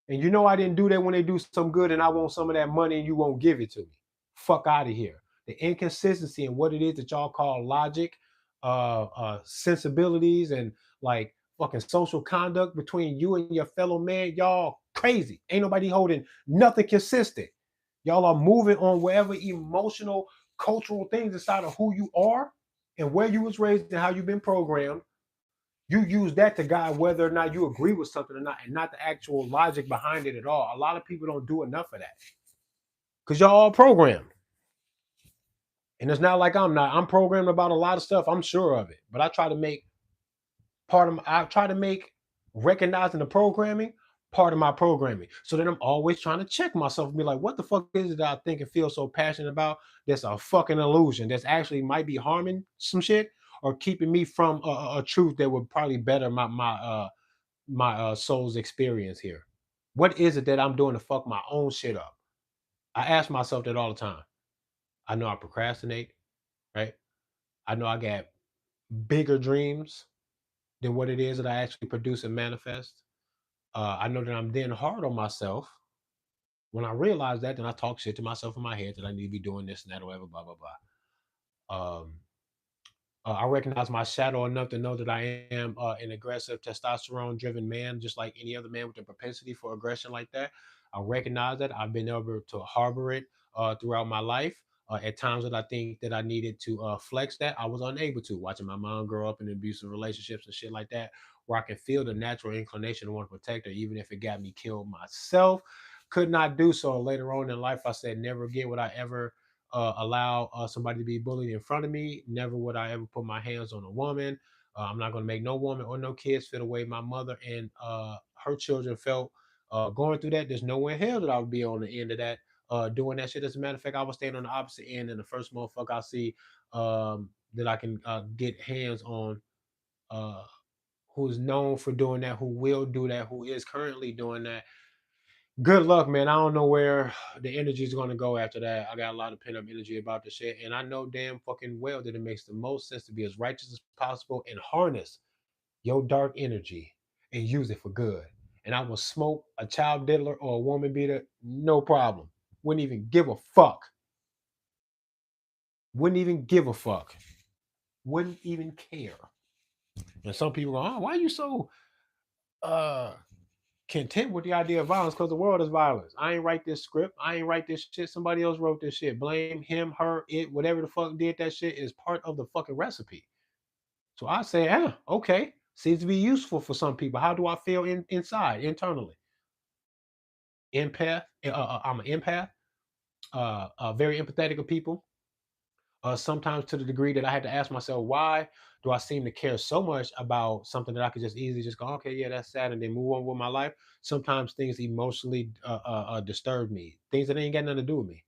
Speaker 1: And you know I didn't do that when they do some good and I want some of that money and you won't give it to me. Fuck out of here. The inconsistency in what it is that y'all call logic, sensibilities, and like fucking social conduct between you and your fellow man, y'all crazy. Ain't nobody holding nothing consistent. Y'all are moving on wherever emotional, cultural things inside of who you are and where you was raised and how you've been programmed. You use that to guide whether or not you agree with something or not, and not the actual logic behind it at all. A lot of people don't do enough of that because y'all all programmed. And it's not like I'm not. I'm programmed about a lot of stuff. I'm sure of it. But I try to make recognizing the programming part of my programming. So then I'm always trying to check myself and be like, what the fuck is it that I think and feel so passionate about? That's a fucking illusion. That's actually might be harming some shit or keeping me from a truth that would probably better my soul's experience here. What is it that I'm doing to fuck my own shit up? I ask myself that all the time. I know I procrastinate, right? I know I got bigger dreams than what it is that I actually produce and manifest. I know that I'm then hard on myself. When I realize that, then I talk shit to myself in my head that I need to be doing this and that or whatever, blah, blah, blah. I recognize my shadow enough to know that I am an aggressive, testosterone driven man, just like any other man with a propensity for aggression like that. I recognize that. I've been able to harbor it throughout my life. At times that I think that I needed to flex that, I was unable to. Watching my mom grow up in abusive relationships and shit like that, where I can feel the natural inclination to want to protect her, even if it got me killed myself. Could not do so. Later on in life, I said, never again would I ever allow somebody to be bullied in front of me. Never would I ever put my hands on a woman. I'm not going to make no woman or no kids feel the way my mother and her children felt going through that. There's no way in hell that I would be on the end of that doing that shit. As a matter of fact, I was staying on the opposite end, and the first motherfucker I see that I can get hands on uh, who's known for doing that, who will do that, who is currently doing that, good luck, man. I don't know where the energy is going to go after that. I got a lot of pent up energy about this shit. And I know damn fucking well that it makes the most sense to be as righteous as possible and harness your dark energy and use it for good. And I will smoke a child diddler or a woman beater, no problem. Wouldn't even give a fuck. Wouldn't even give a fuck. Wouldn't even care. And some people go, oh, why are you so uh content with the idea of violence? Because the world is violence. I ain't write this script. I ain't write this shit. Somebody else wrote this shit. Blame him, her, it, whatever the fuck did that shit is part of the fucking recipe. So I say, yeah, okay. Seems to be useful for some people. How do I feel inside, internally? Empath. I'm an empath. Very empathetic of people. Sometimes to the degree that I had to ask myself, why do I seem to care so much about something that I could just easily just go, okay, yeah, that's sad, and then move on with my life. Sometimes things emotionally disturb me, things that ain't got nothing to do with me.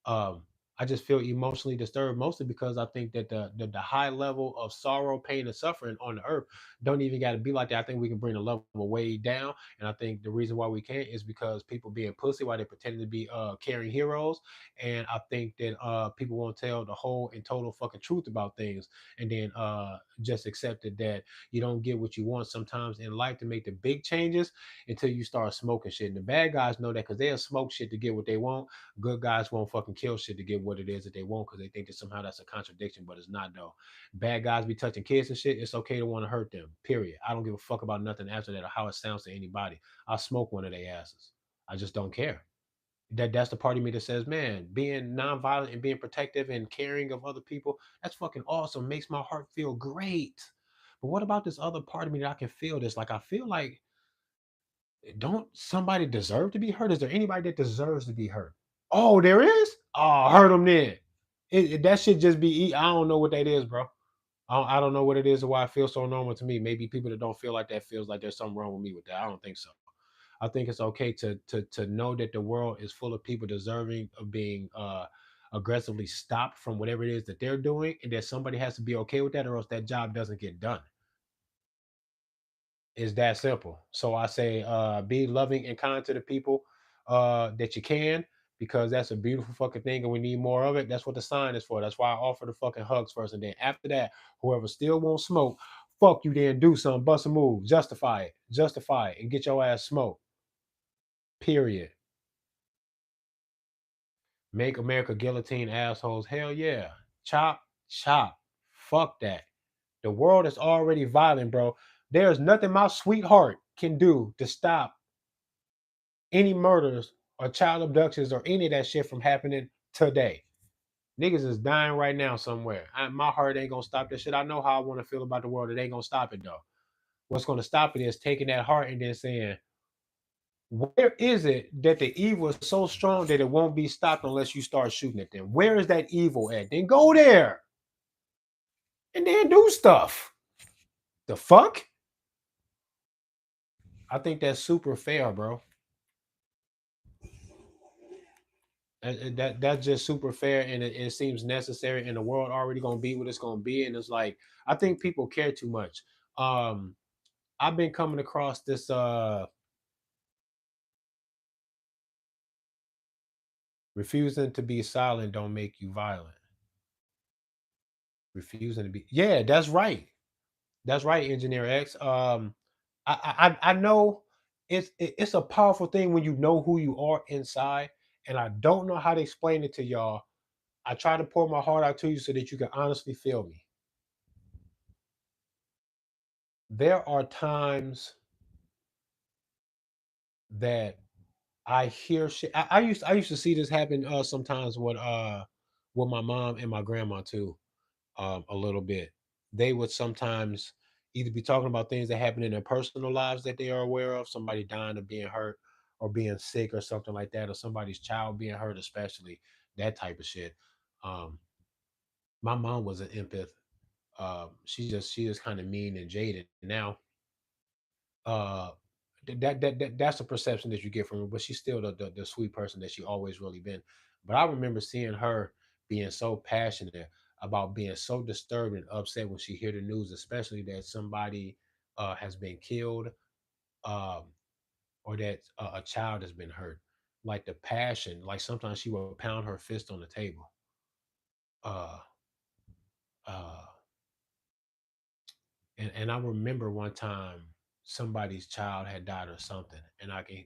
Speaker 1: um, I just feel emotionally disturbed, mostly because I think that the high level of sorrow, pain, and suffering on the earth don't even got to be like that. I think we can bring the level way down, and I think the reason why we can't is because people being pussy while they pretending to be caring heroes, and I think that people won't tell the whole and total fucking truth about things, and then just accepted that you don't get what you want sometimes in life to make the big changes until you start smoking shit. And the bad guys know that because they'll smoke shit to get what they want. Good guys won't fucking kill shit to get what it is that they want because they think that somehow that's a contradiction, but it's not though. Bad guys be touching kids and shit. It's okay to want to hurt them. Period. I don't give a fuck about nothing after that or how it sounds to anybody. I'll smoke one of their asses. I just don't care. That's the part of me that says, man, being nonviolent and being protective and caring of other people, that's fucking awesome. Makes my heart feel great. But what about this other part of me that I can feel this? Like I feel like, don't somebody deserve to be hurt? Is there anybody that deserves to be hurt? Oh, there is? Oh, hurt them then. That should just be, I don't know what that is, bro. I don't know what it is or why it feels so normal to me. Maybe people that don't feel like that feels like there's something wrong with me with that. I don't think so. I think it's okay to know that the world is full of people deserving of being aggressively stopped from whatever it is that they're doing, and that somebody has to be okay with that, or else that job doesn't get done. It's that simple. So I say, be loving and kind to the people that you can, because that's a beautiful fucking thing, and we need more of it. That's what the sign is for. That's why I offer the fucking hugs first, and then after that, whoever still won't smoke, fuck you. Then do something, bust a move, justify it, and get your ass smoked. Period. Make America guillotine assholes. Hell yeah. Chop, chop. Fuck that. The world is already violent, bro. There's nothing my sweetheart can do to stop any murders or child abductions or any of that shit from happening today. Niggas is dying right now somewhere. My heart ain't gonna stop that shit. I know how I want to feel about the world. It ain't gonna stop it though. What's gonna stop it is taking that heart and then saying, where is it that the evil is so strong that it won't be stopped unless you start shooting at them? Where is that evil at? Then go there and then do stuff. The fuck? I think that's super fair, bro. That's just super fair, and it seems necessary. And the world already gonna be what it's gonna be, and it's like I think people care too much. Um, I've been coming across this refusing to be silent don't make you violent. Refusing to be, yeah, that's right. That's right, Engineer X. I know it's a powerful thing when you know who you are inside, and I don't know how to explain it to y'all. I try to pour my heart out to you so that you can honestly feel me. There are times that I hear shit. I used to see this happen sometimes with my mom and my grandma too. A little bit. They would sometimes either be talking about things that happen in their personal lives that they are aware of, somebody dying or being hurt or being sick or something like that, or somebody's child being hurt, especially that type of shit. Um, my mom was an empath. She is kind of mean and jaded now. Uh, that's a perception that you get from her, but she's still the sweet person that she always really been. But I remember seeing her being so passionate about being so disturbed and upset when she hear the news, especially that somebody has been killed, um, or that a child has been hurt. Like the passion, like sometimes she will pound her fist on the table. Uh, uh, and I remember one time somebody's child had died or something, and I can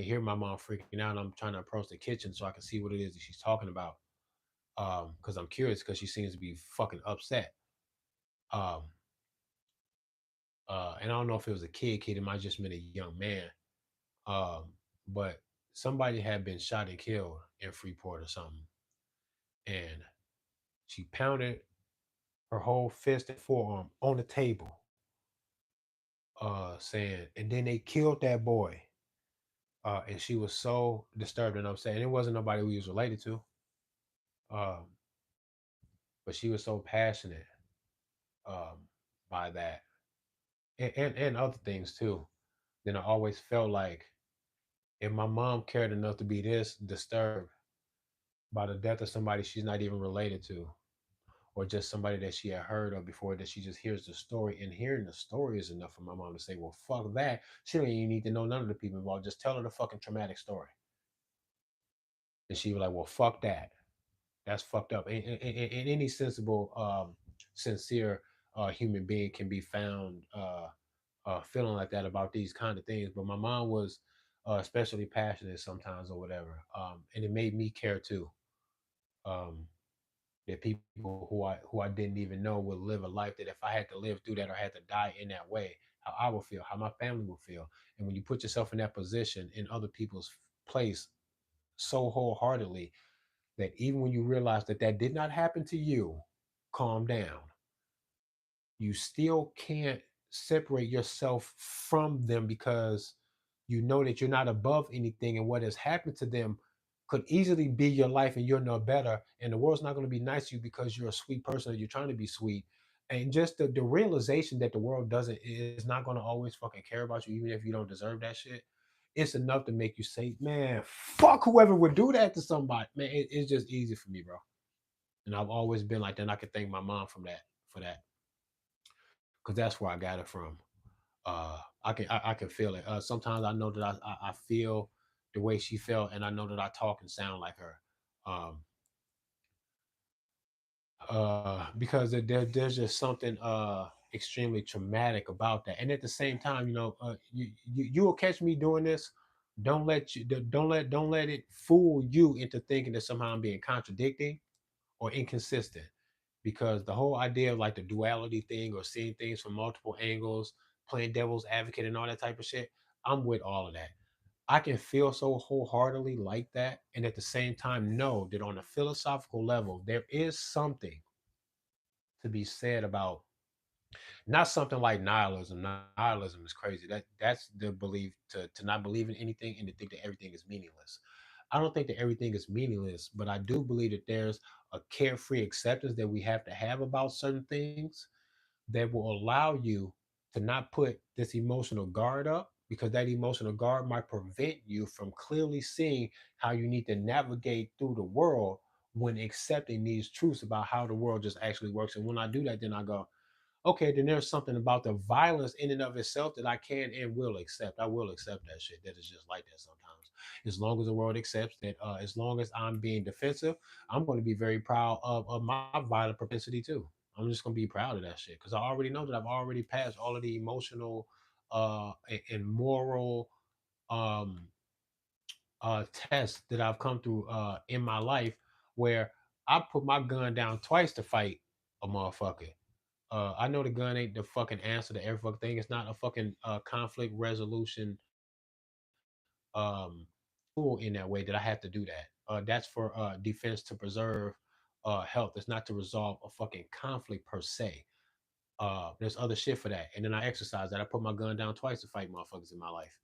Speaker 1: hear my mom freaking out. And I'm trying to approach the kitchen so I can see what it is that she's talking about. Because I'm curious, because she seems to be fucking upset. Um, and I don't know if it was a kid, it might just been a young man. Um, but somebody had been shot and killed in Freeport or something, and she pounded her whole fist and forearm on the table, saying, and then they killed that boy. And she was so disturbed and upset. And it wasn't nobody we was related to, um, but she was so passionate um, by that, and other things too. Then I always felt like if my mom cared enough to be this disturbed by the death of somebody she's not even related to, or just somebody that she had heard of before, that she just hears the story, and hearing the story is enough for my mom to say, "Well, fuck that. She don't even need to know none of the people involved. Just tell her the fucking traumatic story." And she was like, "Well, fuck that. That's fucked up." And any sensible, sincere human being can be found feeling like that about these kind of things. But my mom was especially passionate sometimes or whatever, and it made me care too. Um, that people who I didn't even know would live a life that if I had to live through that or had to die in that way, how I would feel, how my family would feel. And when you put yourself in that position in other people's place, so wholeheartedly that even when you realize that that did not happen to you, calm down. You still can't separate yourself from them because you know that you're not above anything, and what has happened to them could easily be your life and you're no better, and the world's not going to be nice to you because you're a sweet person and you're trying to be sweet. And just the realization that the world doesn't is not going to always fucking care about you even if you don't deserve that shit, it's enough to make you say, man, fuck whoever would do that to somebody. Man, it's just easy for me, bro. And I've always been like that, and I can thank my mom from that for that, because that's where I got it from. I can feel it. Sometimes I know that I feel the way she felt, and I know that I talk and sound like her. Um, because there's just something extremely traumatic about that. And at the same time, you will catch me doing this. Don't let it fool you into thinking that somehow I'm being contradicting or inconsistent, because the whole idea of like the duality thing or seeing things from multiple angles, playing devil's advocate and all that type of shit, I'm with all of that. I can feel so wholeheartedly like that, and at the same time know that on a philosophical level there is something to be said about not something like nihilism. Nihilism is crazy. That's the belief to not believe in anything and to think that everything is meaningless. I don't think that everything is meaningless, but I do believe that there's a carefree acceptance that we have to have about certain things that will allow you to not put this emotional guard up, because that emotional guard might prevent you from clearly seeing how you need to navigate through the world when accepting these truths about how the world just actually works. And when I do that, then I go, okay, then there's something about the violence in and of itself that I can and will accept. I will accept that shit. That is just like that sometimes. As long as the world accepts that, as long as I'm being defensive, I'm going to be very proud of my violent propensity too. I'm just going to be proud of that shit because I already know that I've already passed all of the emotional and moral um, tests that I've come through in my life, where I put my gun down twice to fight a motherfucker. I know the gun ain't the fucking answer to every fucking thing. It's not a fucking conflict resolution tool in that way that I have to do that. That's for defense to preserve health. It's not to resolve a fucking conflict per se. There's other shit for that. And then I exercise that. I put my gun down twice to fight motherfuckers in my life.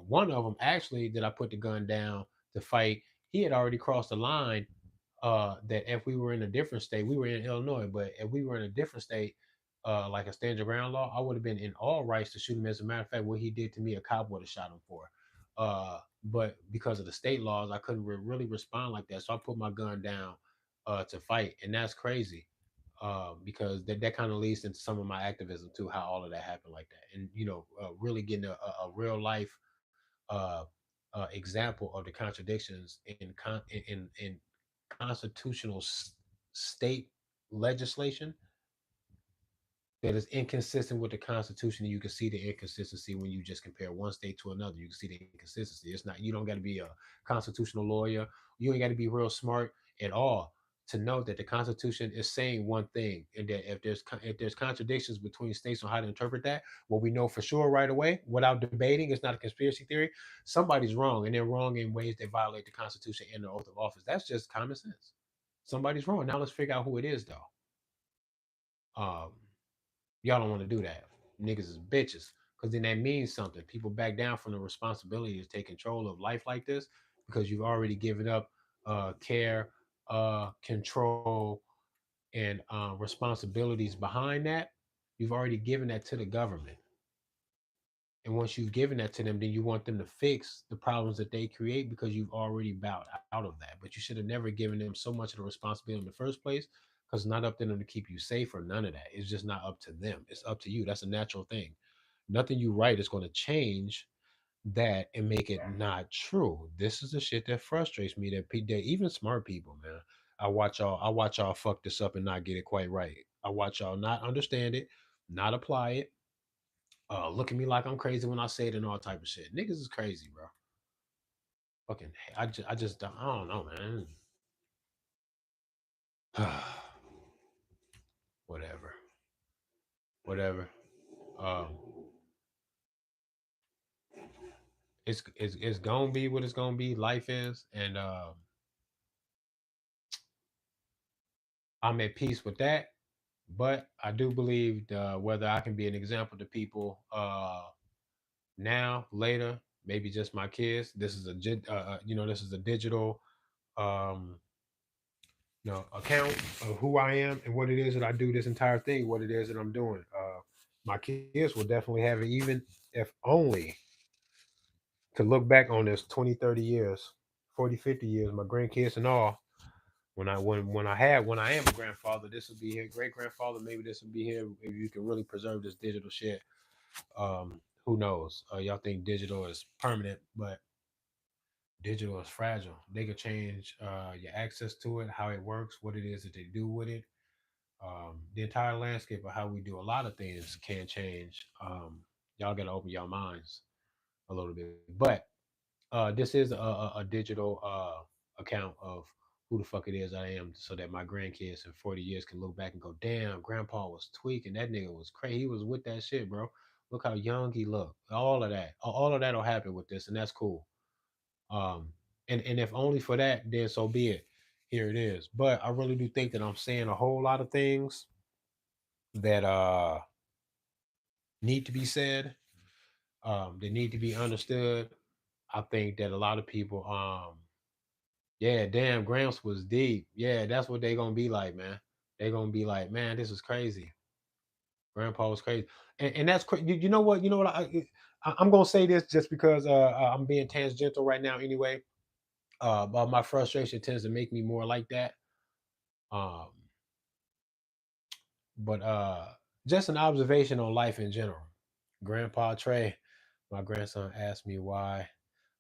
Speaker 1: One of them actually that I put the gun down to fight, he had already crossed the line. That if we were in a different state, we were in Illinois, but if we were in a different state, like a stand your ground law, I would have been in all rights to shoot him. As a matter of fact, what he did to me, a cop would have shot him for. But because of the state laws, I couldn't really respond like that. So I put my gun down to fight, and that's crazy. Because that kind of leads into some of my activism too, how all of that happened like that, and really getting a real life uh, example of the contradictions in constitutional state legislation that is inconsistent with the Constitution. And you can see the inconsistency when you just compare one state to another. You can see the inconsistency. It's not, you don't got to be a constitutional lawyer. You ain't got to be real smart at all to know that the Constitution is saying one thing, and that if there's contradictions between states on how to interpret that, what we know for sure right away, without debating, it's not a conspiracy theory. Somebody's wrong, and they're wrong in ways that violate the Constitution and the oath of office. That's just common sense. Somebody's wrong. Now let's figure out who it is, though. Um, Y'all don't want to do that. Niggas is bitches. Because then that means something. People back down from the responsibility to take control of life like this because you've already given up care, control, and responsibilities behind that. You've already given that to the government. And once you've given that to them, then you want them to fix the problems that they create because you've already bowed out of that. But you should have never given them so much of the responsibility in the first place, because it's not up to them to keep you safe or none of that. It's just not up to them. It's up to you. That's a natural thing. Nothing you write is going to change that and make it not true. This is the shit that frustrates me, that even smart people, man. I watch y'all fuck this up and not get it quite right. I watch y'all not understand it, not apply it, look at me like I'm crazy when I say it and all type of shit. Niggas is crazy, bro. Fucking, I just, I don't know, man. Whatever, whatever. Um, it's gonna be what it's gonna be. Life is, and I'm at peace with that. But I do believe whether I can be an example to people now, later, maybe just my kids. This is this is a digital um, account of who I am and what it is that I do. This entire thing, what it is that I'm doing. My kids will definitely have it, even if only to look back on this 20, 30 years, 40, 50 years, my grandkids and all. When I am a grandfather, this will be here. Great grandfather, maybe this will be here. If you can really preserve this digital shit, who knows? Y'all think digital is permanent, but digital is fragile. They could change your access to it, how it works, what it is that they do with it. The entire landscape of how we do a lot of things can change. Y'all got to open your minds a little bit. But this is a digital account of who the fuck it is I am, so that my grandkids in 40 years can look back and go, damn, grandpa was tweaking. That nigga was crazy. He was with that shit, bro. Look how young he looked. All of that. All of that will happen with this, and that's cool. Um, and if only for that, then so be it. Here it is. But I really do think that I'm saying a whole lot of things that need to be said, that need to be understood. I think that a lot of people yeah, damn, Gramps was deep. Yeah, that's what they gonna be like, man. They gonna be like, man, this is crazy. Grandpa was crazy, and that's crazy. You know what? You know what? I'm gonna say this just because I'm being tangential right now. Anyway, but my frustration tends to make me more like that. Um, but just an observation on life in general. Grandpa Trey, my grandson asked me why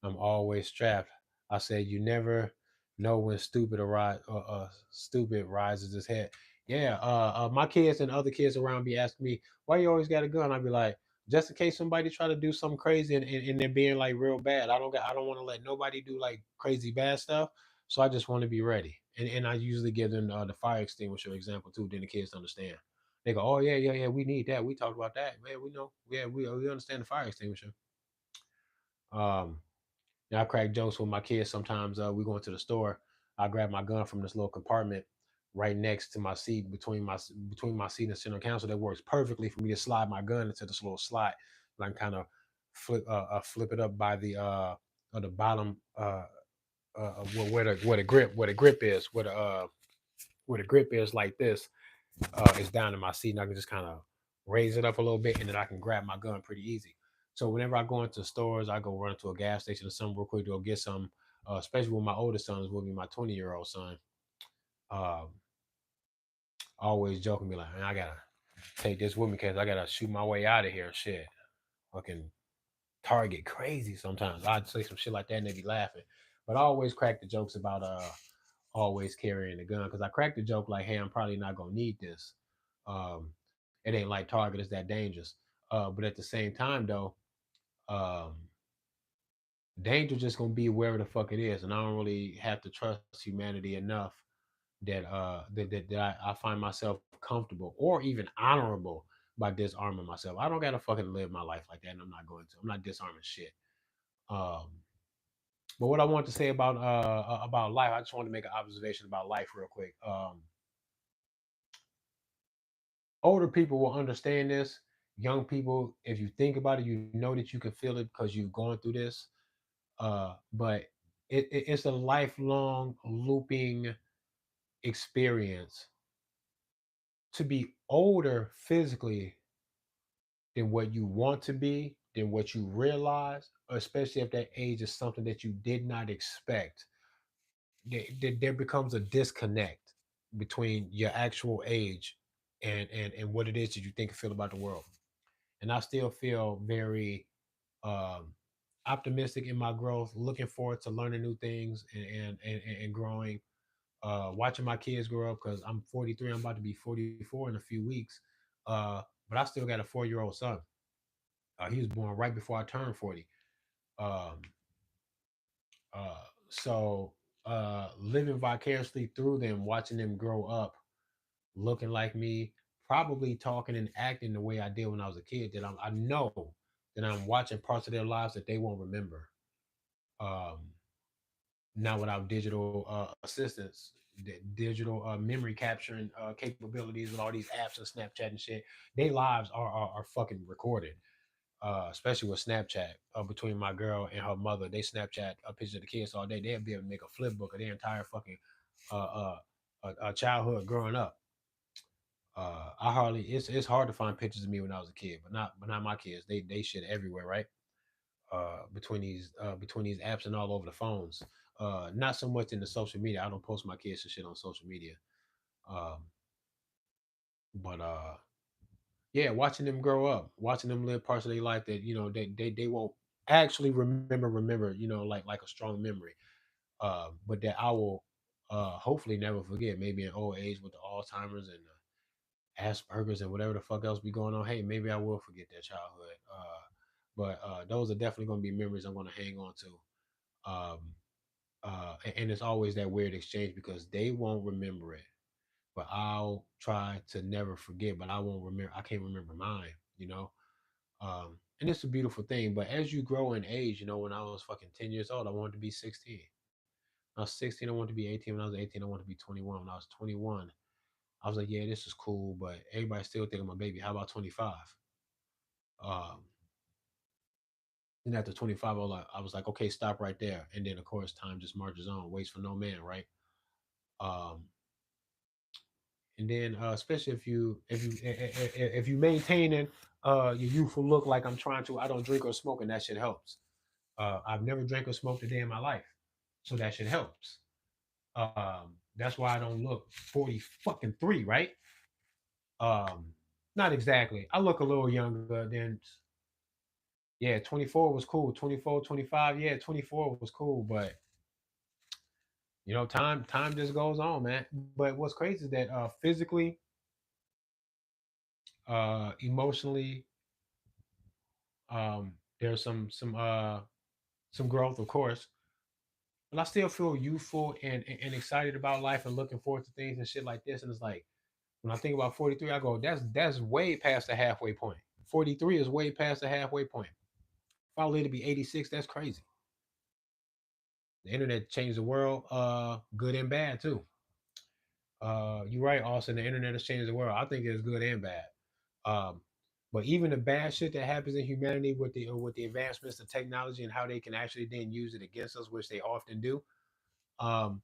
Speaker 1: I'm always strapped. I said, "You never know when stupid rises his head." Yeah, my kids and other kids around me ask me, "Why you always got a gun?" I'd be like, "Just in case somebody try to do something crazy and they're being like real bad. I don't want to let nobody do like crazy bad stuff. So I just want to be ready." And I usually give them the fire extinguisher example too. Then the kids understand. They go, "Oh yeah, yeah, yeah. We need that. We talked about that, man. We know. Yeah, we understand the fire extinguisher." Um, I crack jokes with my kids sometimes. We go into the store. I grab my gun from this little compartment right next to my seat, between my seat and center console. That works perfectly for me to slide my gun into this little slot. And I can kind of flip it up by the bottom where the grip is where the grip is like this is down in my seat, and I can just kind of raise it up a little bit, and then I can grab my gun pretty easy. So whenever I go into stores, I go run to a gas station or something real quick to go get some. Especially when my oldest son is with me, my 20-year-old son. Um, always joking me like, man, I gotta take this with me because I gotta shoot my way out of here. Shit, fucking Target crazy sometimes. I'd say some shit like that and they'd be laughing. But I always crack the jokes about always carrying a gun because I cracked the joke like, hey, I'm probably not gonna need this. It ain't like Target is that dangerous. But at the same time though, um, danger just gonna be wherever the fuck it is, and I don't really have to trust humanity enough that I find myself comfortable or even honorable by disarming myself. I don't gotta fucking live my life like that, and I'm not going to. I'm not disarming shit. Um, but what I want to say about life, I just want to make an observation about life real quick. Older people will understand this. Young people, if you think about it, you know that you can feel it because you've gone through this. But it's a lifelong looping experience to be older physically than what you want to be, than what you realize, especially if that age is something that you did not expect. There becomes a disconnect between your actual age and what it is that you think and feel about the world. And I still feel very um, optimistic in my growth, looking forward to learning new things and growing. Watching my kids grow up because I'm 43. I'm about to be 44 in a few weeks. But I still got a 4-year-old son. He was born right before I turned 40. Um, so living vicariously through them, watching them grow up, looking like me, probably talking and acting the way I did when I was a kid, I know that I'm watching parts of their lives that they won't remember. Um, Not without digital assistance, digital memory capturing capabilities with all these apps and Snapchat and shit. Their lives are fucking recorded. Especially with Snapchat. Between my girl and her mother, they Snapchat a picture of the kids all day. They'll be able to make a flip book of their entire fucking uh, uh, childhood growing up. I hardly it's hard to find pictures of me when I was a kid, but not my kids. They shit everywhere, right? Between these apps and all over the phones. Not so much in the social media. I don't post my kids and shit on social media. Um, but yeah, watching them grow up, watching them live parts of their life that they won't actually remember, like a strong memory. But that I will hopefully never forget. Maybe in old age with the Alzheimer's and the Asperger's and whatever the fuck else be going on. Hey, maybe I will forget that childhood. But those are definitely going to be memories I'm going to hang on to. And it's always that weird exchange because they won't remember it, but I'll try to never forget. But I won't remember. I can't remember mine. You know. And it's a beautiful thing. But as you grow in age, when I was fucking 10 years old, I wanted to be 16. When I was 16, I wanted to be 18. When I was 18, I wanted to be 21. When I was 21, I was like, yeah, this is cool, but everybody still think I'm a baby. How about 25? Um, and after 25, I was like, okay, stop right there. And then of course, time just marches on, waits for no man, right? Um, and then especially if you maintaining your youthful look like I'm trying to, I don't drink or smoke, and that shit helps. I've never drank or smoked a day in my life, so that shit helps. That's why I don't look 40 fucking 3, right? Um, Not exactly. I look a little younger than, yeah, 24 was cool. 24, 25, yeah, 24 was cool, but time just goes on, man. But what's crazy is that physically, emotionally, there's some growth, of course, but I still feel youthful and excited about life and looking forward to things and shit like this. And it's like when I think about 43, I go, that's way past the halfway point. 43 is way past the halfway point. If I live to be 86, that's crazy. The internet changed the world, good and bad too. You're right, Austin. The internet has changed the world. I think it's good and bad. Um, but even the bad shit that happens in humanity with the advancements of technology and how they can actually then use it against us, which they often do. Um,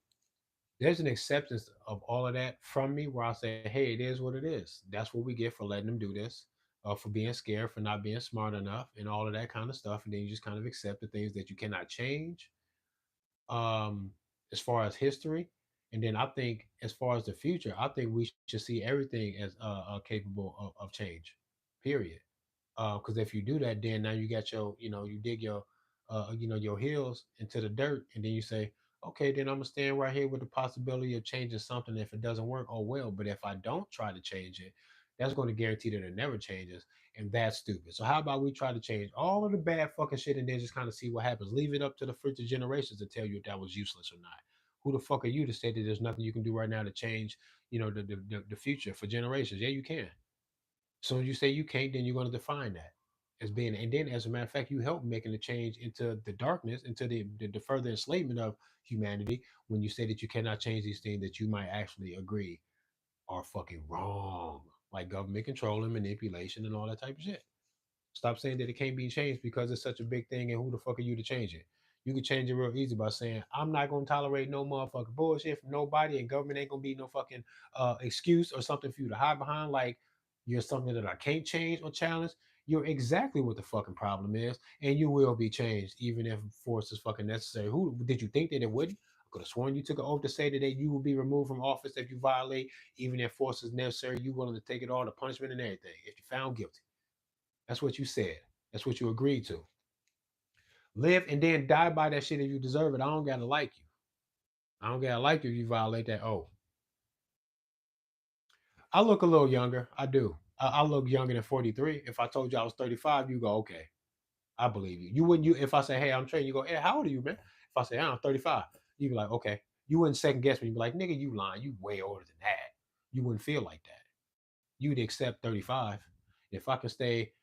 Speaker 1: there's an acceptance of all of that from me where I say, hey, it is what it is. That's what we get for letting them do this, for being scared, for not being smart enough, and all of that kind of stuff. And then you just kind of accept the things that you cannot change, um, as far as history. And then I think, as far as the future, I think we should see everything as capable of change, period. Because if you do that, then now you got you dig your heels into the dirt, and then you say, okay, then I'm gonna stand right here with the possibility of changing something. If it doesn't work, oh well. But if I don't try to change it, that's going to guarantee that it never changes, and that's stupid. So how about we try to change all of the bad fucking shit, and then just kind of see what happens? Leave it up to the future generations to tell you if that was useless or not. Who the fuck are you to say that there's nothing you can do right now to change, the future for generations? Yeah, you can. Soon as you say you can't, then you're going to define that as being, and then as a matter of fact, you help making the change into the darkness, into the further enslavement of humanity when you say that you cannot change these things that you might actually agree are fucking wrong, like government control and manipulation and all that type of shit. Stop saying that it can't be changed because it's such a big thing, and who the fuck are you to change it? You can change it real easy by saying, I'm not gonna tolerate no motherfucking bullshit from nobody, and government ain't gonna be no fucking excuse or something for you to hide behind, like you're something that I can't change or challenge. You're exactly what the fucking problem is, and you will be changed, even if force is fucking necessary. Who did you think that it wouldn't? I could have sworn you took an oath to say that you will be removed from office if you violate, even if force is necessary. You willing to take it all, the punishment and everything, if you found guilty. That's what you said. That's what you agreed to. Live and then die by that shit if you deserve it. I don't gotta like you. I don't gotta like you if you violate that. Oh, I look a little younger. I do. I look younger than 43. If I told you I was 35, you go, okay, I believe you. You wouldn't, if I say, hey, I'm trading, you go, hey, how old are you, man? If I say, I'm 35, you be like, okay. You wouldn't second guess me. You be like, nigga, you lying. You way older than that. You wouldn't feel like that. You'd accept 35. If I can stay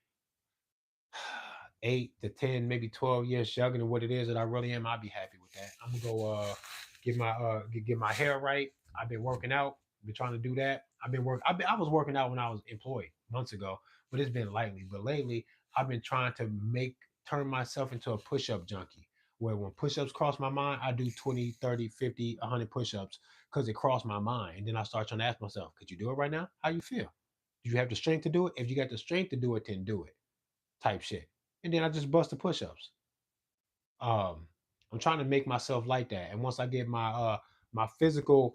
Speaker 1: 8 to 10, maybe 12 years younger than what it is that I really am, I'd be happy with that. I'm gonna go get my hair right. I've been working out, been trying to do that. I was working out when I was employed months ago, but it's been lightly. But lately I've been trying to make turn myself into a push-up junkie. Where when push-ups cross my mind, I do 20, 30, 50, 100 push-ups because it crossed my mind. And then I start trying to ask myself, could you do it right now? How you feel? Do you have the strength to do it? If you got the strength to do it, then do it. Type shit. And then I just bust the push-ups. Um, I'm trying to make myself like that. And once I get my physical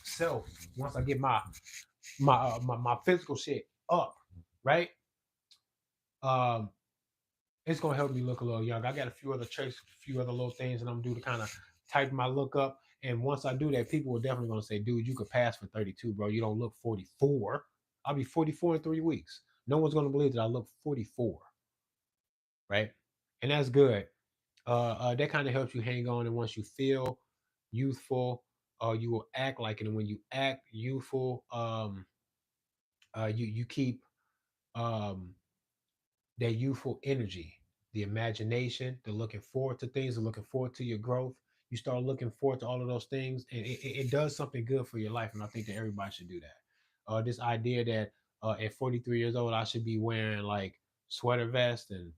Speaker 1: self, once I get my physical shit up, right? Um, it's gonna help me look a little younger. I got a few other tricks, a few other little things that I'm gonna do to kind of tighten my look up. And once I do that, people are definitely gonna say, dude, you could pass for 32, bro. You don't look 44. I'll be 44 in 3 weeks. No one's gonna believe that I look 44, right? And that's good. That kind of helps you hang on. And once you feel youthful, you will act like it. And when you act youthful, you keep um, that youthful energy, the imagination, the looking forward to things, the looking forward to your growth. You start looking forward to all of those things, and it does something good for your life. And I think that everybody should do that. This idea that at 43 years old, I should be wearing like sweater vest and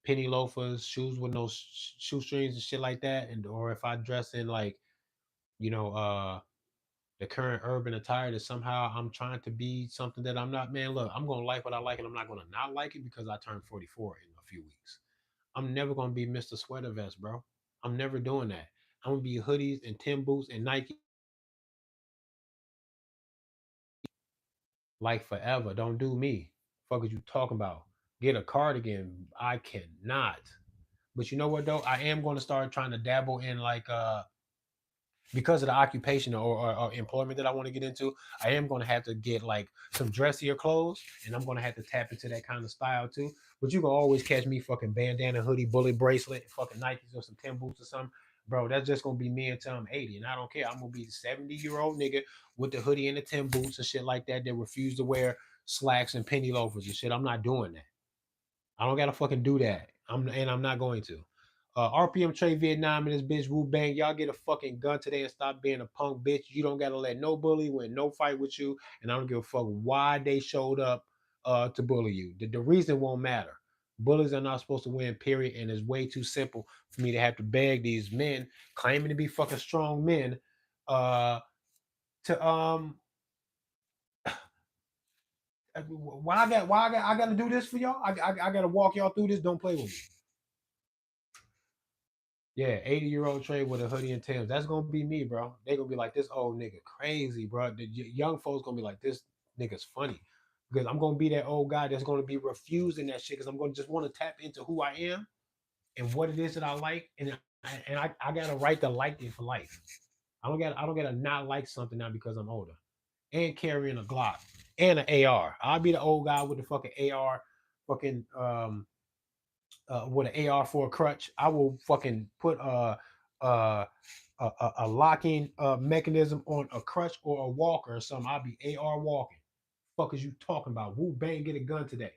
Speaker 1: penny loafers, shoes with no shoestrings and shit like that, and or if I dress in like you know the current urban attire that somehow I'm trying to be something that I'm not. Man, look, I'm gonna like what I like, and I'm not gonna not like it because I turned 44 in a few weeks. I'm never gonna be Mr. Sweater Vest, bro. I'm never doing that. I'm gonna be hoodies and Tim boots and Nike like forever. Don't do me. Fuck is you talking about? Get a cardigan. I cannot. But you know what though? I am going to start trying to dabble in like because of the occupation or employment that I want to get into, I am going to have to get like some dressier clothes, and I'm going to have to tap into that kind of style too. But you can always catch me fucking bandana, hoodie, bullet bracelet, fucking Nikes or some Tim boots or something. Bro, that's just gonna be me until I'm 80, and I don't care. I'm gonna be a 70-year-old nigga with the hoodie and the Tim boots and shit like that that refuse to wear slacks and penny loafers and shit. I'm not doing that. I don't gotta fucking do that. I'm not going to. RPM Trade Vietnam and this bitch Wu Bang. Y'all get a fucking gun today and stop being a punk bitch. You don't gotta let no bully win no fight with you. And I don't give a fuck why they showed up to bully you. The reason won't matter. Bullies are not supposed to win, period. And it's way too simple for me to have to beg these men claiming to be fucking strong men uh to I gotta do this for y'all. I gotta walk y'all through this. Don't play with me. Yeah, 80-year-old trade with a hoodie and Tim's. That's gonna be me, bro. They gonna be like, this old nigga crazy, bro. The young folks gonna be like, this nigga's funny. Because I'm gonna be that old guy that's gonna be refusing that shit because I'm gonna just want to tap into who I am and what it is that I like. And I got a right to like it for life. I don't gotta not like something now because I'm older. And carrying a Glock and an AR. I'll be the old guy with the fucking AR, fucking with an AR for a crutch. I will fucking put uh, a locking mechanism on a crutch or a walker or something. I'll be AR walking. Fuck is you talking about? Wu Bang get a gun today.